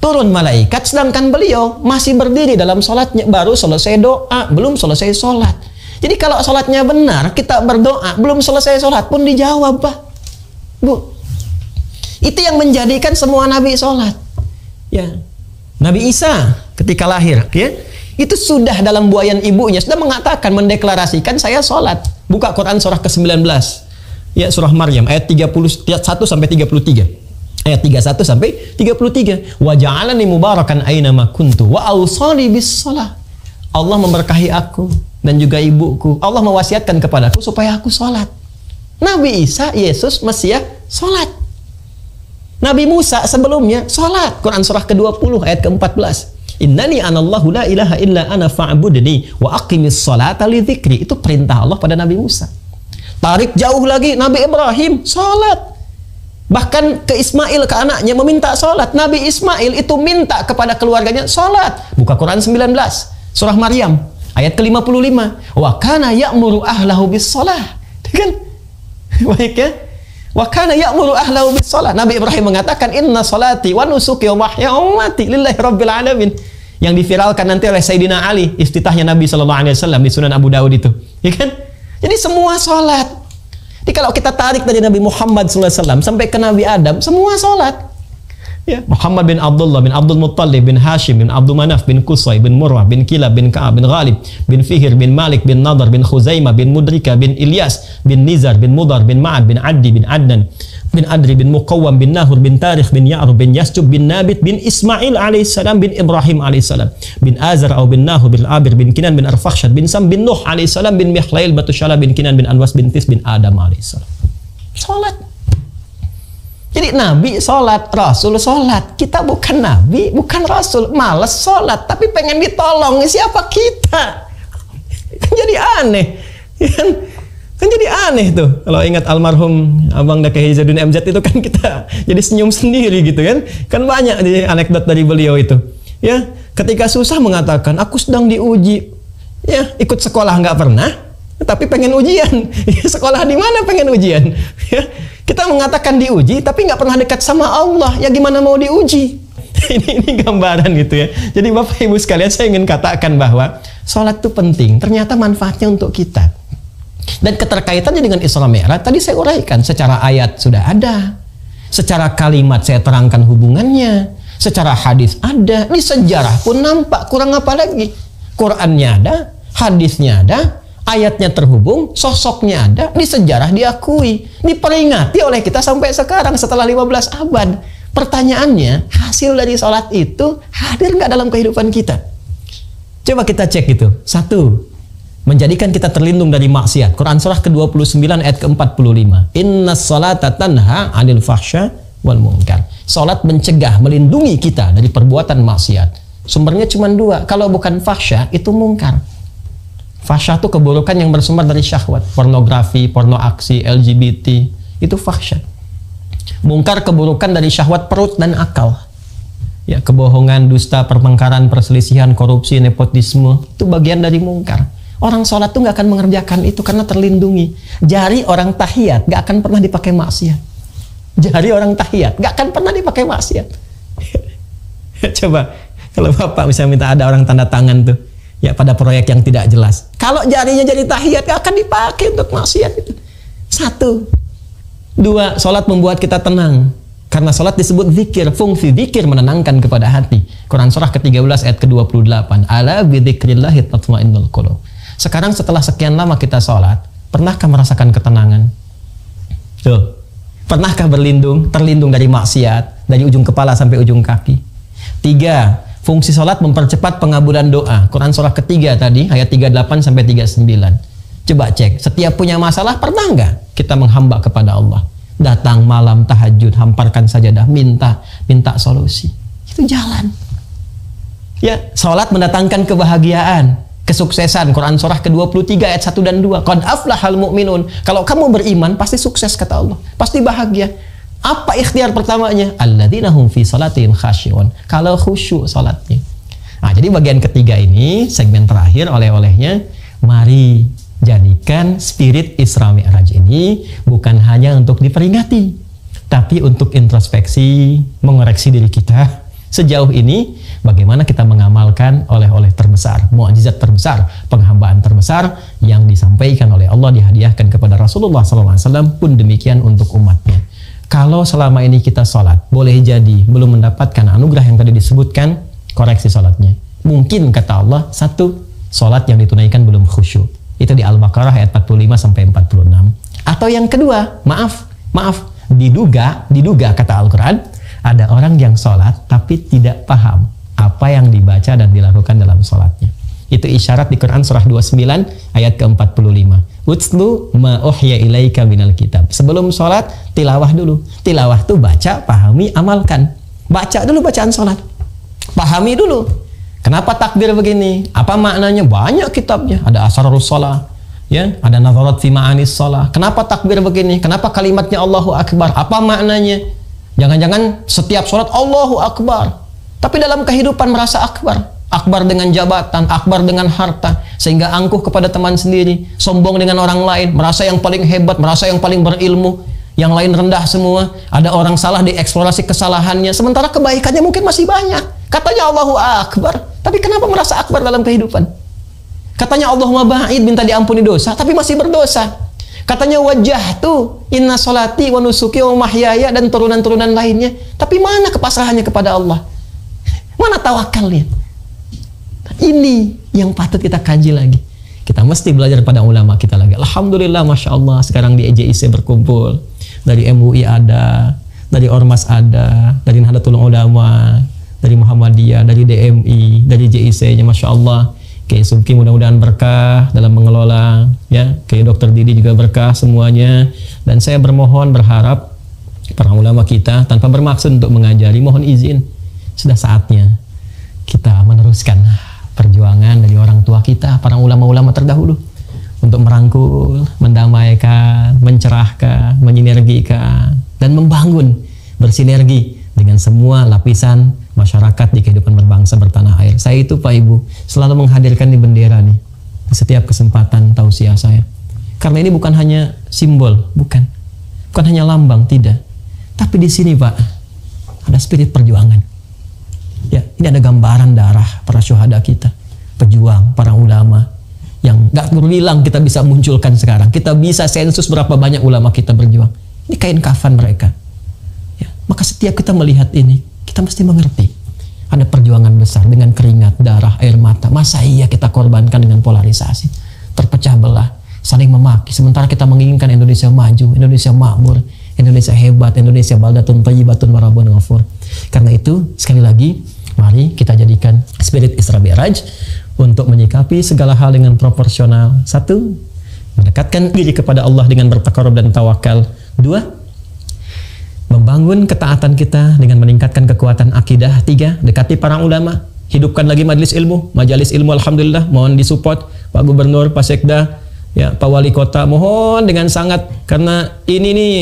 Turun malaikat sedangkan beliau masih berdiri dalam sholatnya, baru selesai doa, belum selesai sholat. Jadi kalau sholatnya benar, kita berdoa, belum selesai sholat pun dijawab, Pak. Bu, itu yang menjadikan semua nabi sholat. Ya, Nabi Isa ketika lahir, ya, itu sudah dalam buayan ibunya sudah mengatakan, mendeklarasikan saya sholat. Buka Quran surah ke-19, ya, surah Maryam ayat 31 sampai 33. Ayat 31 sampai 33. Wa ja'alani mubarakan aina ma kuntu wa awsani bis shalah. Allah memberkahi aku dan juga ibuku. Allah mewasiatkan kepadaku supaya aku salat. Nabi Isa, Yesus, Mesias, salat. Nabi Musa sebelumnya salat. Quran surah ke-20 ayat ke-14. Innani anallahu la ilaha illa ana fa'budni wa aqimis salata li dzikri. Itu perintah Allah pada Nabi Musa. Tarik jauh lagi, Nabi Ibrahim salat. Bahkan ke Ismail, ke anaknya, meminta sholat. Nabi Ismail itu minta kepada keluarganya sholat. Buka Quran 19, surah Maryam, ayat ke-55. Wa kana ya'muru ahlahu bis sholah. Kan? Baik ya? Wa kana ya'muru ahlahu bis sholah. Nabi Ibrahim mengatakan, inna sholati wa nusuki wa mahya wa mamati lillahi rabbil alamin. Yang diviralkan nanti oleh Sayyidina Ali, iftitahnya Nabi SAW di Sunan Abu Dawud itu. Ya kan? Jadi semua sholat. Jadi kalau kita tarik dari Nabi Muhammad SAW sampai ke Nabi Adam, semua sholat. Ya, Muhammad bin Abdullah bin Abdul Muttalib bin Hashim bin Abdul Manaf bin Qusay bin Murrah bin Kilab bin Ka'ab bin Ghalib bin Fihir bin Malik bin Nadar bin Khuzaimah bin Mudrika bin Ilyas bin Nizar bin Mudar bin Ma'ad bin Addi bin Adnan bin Adri bin Muqawwam bin Nahur bin Tarikh bin Ya'rub bin Yasjub bin Nabit bin Ismail alaihissalam bin Ibrahim alaihissalam bin Azar au bin Nahur bin Abir bin Kinan bin Arfakhshad bin Sam bin Nuh alaihissalam bin Mihlail Batushala bin Kinan bin Anwas bin Tis bin Adam alaihissalam. Salat. Jadi Nabi sholat, Rasul sholat. Kita bukan Nabi, bukan Rasul. Males sholat, tapi pengen ditolong. Siapa kita? Kan jadi aneh. Kan jadi aneh tuh. Kalau ingat almarhum Abang Daki Hizadun MZ itu kan kita jadi senyum sendiri gitu kan. Kan banyak di anekdot dari beliau itu. Ya, ketika susah mengatakan, aku sedang diuji. Ya, ikut sekolah nggak pernah, tapi pengen ujian. Sekolah di mana pengen ujian? Ya. Kita mengatakan diuji, tapi nggak pernah dekat sama Allah. Ya gimana mau diuji? ini gambaran gitu ya. Jadi Bapak Ibu sekalian, saya ingin katakan bahwa sholat itu penting. Ternyata manfaatnya untuk kita. Dan keterkaitannya dengan Isra Mi'raj, tadi saya uraikan. Secara ayat sudah ada. Secara kalimat saya terangkan hubungannya. Secara hadis ada. Ini sejarah pun nampak. Kurang apa lagi? Qurannya ada, hadisnya ada. Ayatnya terhubung, sosoknya ada, di sejarah diakui, diperingati oleh kita sampai sekarang setelah 15 abad. Pertanyaannya, hasil dari sholat itu hadir nggak dalam kehidupan kita? Coba kita cek itu. 1. Menjadikan kita terlindung dari maksiat. Quran surah ke-29 ayat ke-45. Innas sholata tanha 'anil fahsya wal munkar. Sholat mencegah, melindungi kita dari perbuatan maksiat. Sumbernya cuma 2. Kalau bukan fahsya, itu mungkar. Fahsyah itu keburukan yang bersumber dari syahwat. Pornografi, porno aksi, LGBT, itu fahsyah. Mungkar keburukan dari syahwat perut dan akal. Ya, kebohongan, dusta, pertengkaran, perselisihan, korupsi, nepotisme, itu bagian dari mungkar. Orang sholat tuh nggak akan mengerjakan itu karena terlindungi. Jari orang tahiyat nggak akan pernah dipakai maksiat. Jari orang tahiyat nggak akan pernah dipakai maksiat. Coba kalau Bapak bisa minta ada orang tanda tangan tuh, ya pada proyek yang tidak jelas. Kalau jarinya jadi tahiyat gak akan dipakai untuk maksiat itu. 1. 2. Sholat membuat kita tenang. Karena sholat disebut zikir. Fungsi zikir menenangkan kepada hati. Quran surah ke-13 ayat ke-28. Ala bidzikrillahi tatma'innul qulub. Sekarang setelah sekian lama kita sholat, pernahkah merasakan ketenangan? Tuh. Pernahkah terlindung dari maksiat, dari ujung kepala sampai ujung kaki? 3. Fungsi sholat mempercepat pengabulan doa. Quran surah ketiga tadi, ayat 38 sampai 39. Coba cek, setiap punya masalah, pernah nggak kita menghamba kepada Allah? Datang malam tahajud, hamparkan sajadah, minta solusi. Itu jalan. Ya, sholat mendatangkan kebahagiaan, kesuksesan. Quran surah ke-23 ayat 1 dan 2. Qad aflahal mu'minun. Kalau kamu beriman, pasti sukses kata Allah. Pasti bahagia. Apa ikhtiar pertamanya? Alladzina hum fi salatihim khasyi'un. Kalau khusyuk salatnya. Nah, jadi bagian ketiga ini, segmen terakhir oleh-olehnya, mari jadikan spirit Isra Mi'raj ini bukan hanya untuk diperingati, tapi untuk introspeksi, mengoreksi diri kita. Sejauh ini, bagaimana kita mengamalkan oleh-oleh terbesar, mukjizat terbesar, penghambaan terbesar yang disampaikan oleh Allah, dihadiahkan kepada Rasulullah SAW, pun demikian untuk umatnya. Kalau selama ini kita sholat, boleh jadi belum mendapatkan anugerah yang tadi disebutkan, koreksi sholatnya. Mungkin kata Allah, 1, sholat yang ditunaikan belum khusyuk. Itu di Al-Baqarah ayat 45 sampai 46. Atau yang kedua, maaf, diduga kata Al-Quran, ada orang yang sholat tapi tidak paham apa yang dibaca dan dilakukan dalam sholatnya. Itu isyarat di Quran surah 29 ayat ke-45. Utslu ma uhya ilaika minal kitab. Sebelum sholat, tilawah dulu. Tilawah tuh baca, pahami, amalkan. Baca dulu bacaan sholat. Pahami dulu. Kenapa takbir begini? Apa maknanya? Banyak kitabnya. Ada asrarus shalah, ya, ada nadharat fi ma'anis shalah. Kenapa takbir begini? Kenapa kalimatnya Allahu Akbar? Apa maknanya? Jangan-jangan setiap sholat Allahu Akbar, tapi dalam kehidupan merasa akbar. Akbar dengan jabatan, akbar dengan harta, sehingga angkuh kepada teman sendiri, sombong dengan orang lain, merasa yang paling hebat, merasa yang paling berilmu, yang lain rendah semua. Ada orang salah, dieksplorasi kesalahannya, sementara kebaikannya mungkin masih banyak. Katanya Allahu Akbar, tapi kenapa merasa akbar dalam kehidupan? Katanya Allahumma ba'id, minta diampuni dosa, tapi masih berdosa. Katanya wajjahtu inna sholati wa nusuki wa mahyaya, dan turunan-turunan lainnya, tapi mana kepasrahannya kepada Allah? Mana tawakalnya? Ini yang patut kita kaji lagi. Kita mesti belajar pada ulama kita lagi. Alhamdulillah, Masya Allah, sekarang di EJIC berkumpul. Dari MUI ada, dari Ormas ada, dari Nahdlatul Ulama, dari Muhammadiyah, dari DMI, dari JIC-nya, Masya Allah. Kayak Subki mudah-mudahan berkah dalam mengelola, ya. Kayak Dr. Didi juga berkah semuanya. Dan saya bermohon, berharap para ulama kita tanpa bermaksud untuk mengajari, mohon izin, sudah saatnya kita meneruskan perjuangan dari orang tua kita, para ulama-ulama terdahulu, untuk merangkul, mendamaikan, mencerahkan, menyinergikan, dan membangun, bersinergi dengan semua lapisan masyarakat di kehidupan berbangsa bertanah air. Saya itu Pak Ibu selalu menghadirkan di bendera nih, di setiap kesempatan tausiah saya. Karena ini bukan hanya simbol, bukan hanya lambang, tidak. Tapi di sini Pak, ada spirit perjuangan. Ya, ini ada gambaran darah para syuhada kita, pejuang, para ulama yang gak perlu bilang kita bisa munculkan sekarang. Kita bisa sensus berapa banyak ulama kita berjuang. Ini kain kafan mereka. Ya, maka setiap kita melihat ini, kita mesti mengerti ada perjuangan besar dengan keringat, darah, air mata. Masa iya kita korbankan dengan polarisasi, terpecah belah, saling memaki. Sementara kita menginginkan Indonesia maju, Indonesia makmur, Indonesia hebat, Indonesia baldatun thayyibatun wa rabbun ghafur. Karena itu, sekali lagi, mari kita jadikan spirit Isra Mi'raj untuk menyikapi segala hal dengan proporsional. 1, mendekatkan diri kepada Allah dengan bertakarub dan tawakal. 2, membangun ketaatan kita dengan meningkatkan kekuatan akidah. 3, dekati para ulama, hidupkan lagi majelis ilmu, majalis ilmu, alhamdulillah, mohon disupport Pak Gubernur, Pak Sekda, ya, Pak Wali Kota, mohon dengan sangat, karena ini nih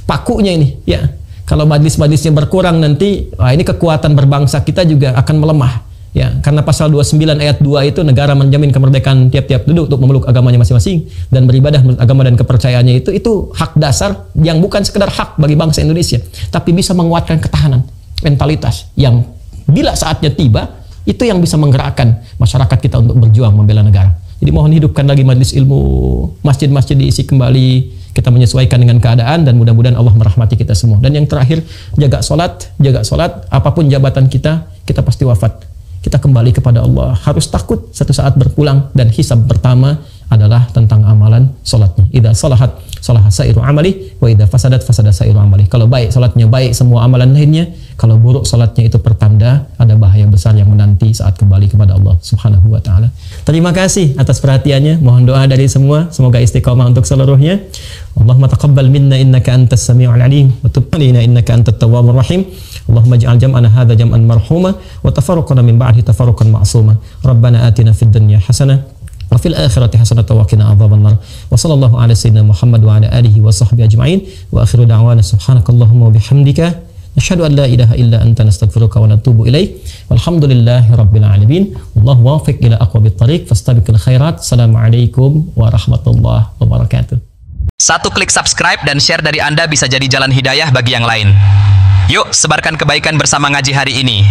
pakunya ini, ya. Kalau majlis-majlisnya berkurang nanti, ini kekuatan berbangsa kita juga akan melemah, ya. Karena pasal 29 ayat 2 itu negara menjamin kemerdekaan tiap-tiap penduduk untuk memeluk agamanya masing-masing dan beribadah menurut agama dan kepercayaannya itu hak dasar yang bukan sekedar hak bagi bangsa Indonesia, tapi bisa menguatkan ketahanan, mentalitas yang bila saatnya tiba itu yang bisa menggerakkan masyarakat kita untuk berjuang membela negara. Jadi mohon hidupkan lagi majelis ilmu, masjid-masjid diisi kembali, kita menyesuaikan dengan keadaan dan mudah-mudahan Allah merahmati kita semua. Dan yang terakhir, jaga solat, apapun jabatan kita pasti wafat. Kita kembali kepada Allah, harus takut satu saat berpulang, dan hisab pertama adalah tentang amalan solatnya. Idza salahat salaha sairu amali wa idza fasadat fasada sairu amali. Kalau baik solatnya, baik semua amalan lainnya. Kalau buruk solatnya, itu pertanda ada bahaya besar yang menanti saat kembali kepada Allah Subhanahu wa taala. Terima kasih atas perhatiannya. Mohon doa dari semua, semoga istiqomah untuk seluruhnya. Allahumma taqabbal minna innaka antas samiul alim wa tub alaina innaka antat tawwabur rahim. Allahumma ij'al jam'ana hadza jam'an marhuma wa tafarruqana min ba'dihi tafarruqan ma'suma. Rabbana atina fid dunya hasanah wa fil akhirati hasanatan wa qina adzabannar. Wa sallallahu ala sayyidina Muhammad wa ala alihi wa sahbihi ajma'in. Wa akhiru da'wana subhanakallahumma wa bihamdika nashhadu an la ilaha illa anta nastaghfiruka wa natubu ilaik. Walhamdulillahi rabbil alamin. Wallahu wafiq ila aqwamit thariq fastabiqul khairat. Assalamualaikum warahmatullahi wabarakatuh. Satu klik subscribe dan share dari Anda bisa jadi jalan hidayah bagi yang lain. Yuk, sebarkan kebaikan bersama ngaji hari ini.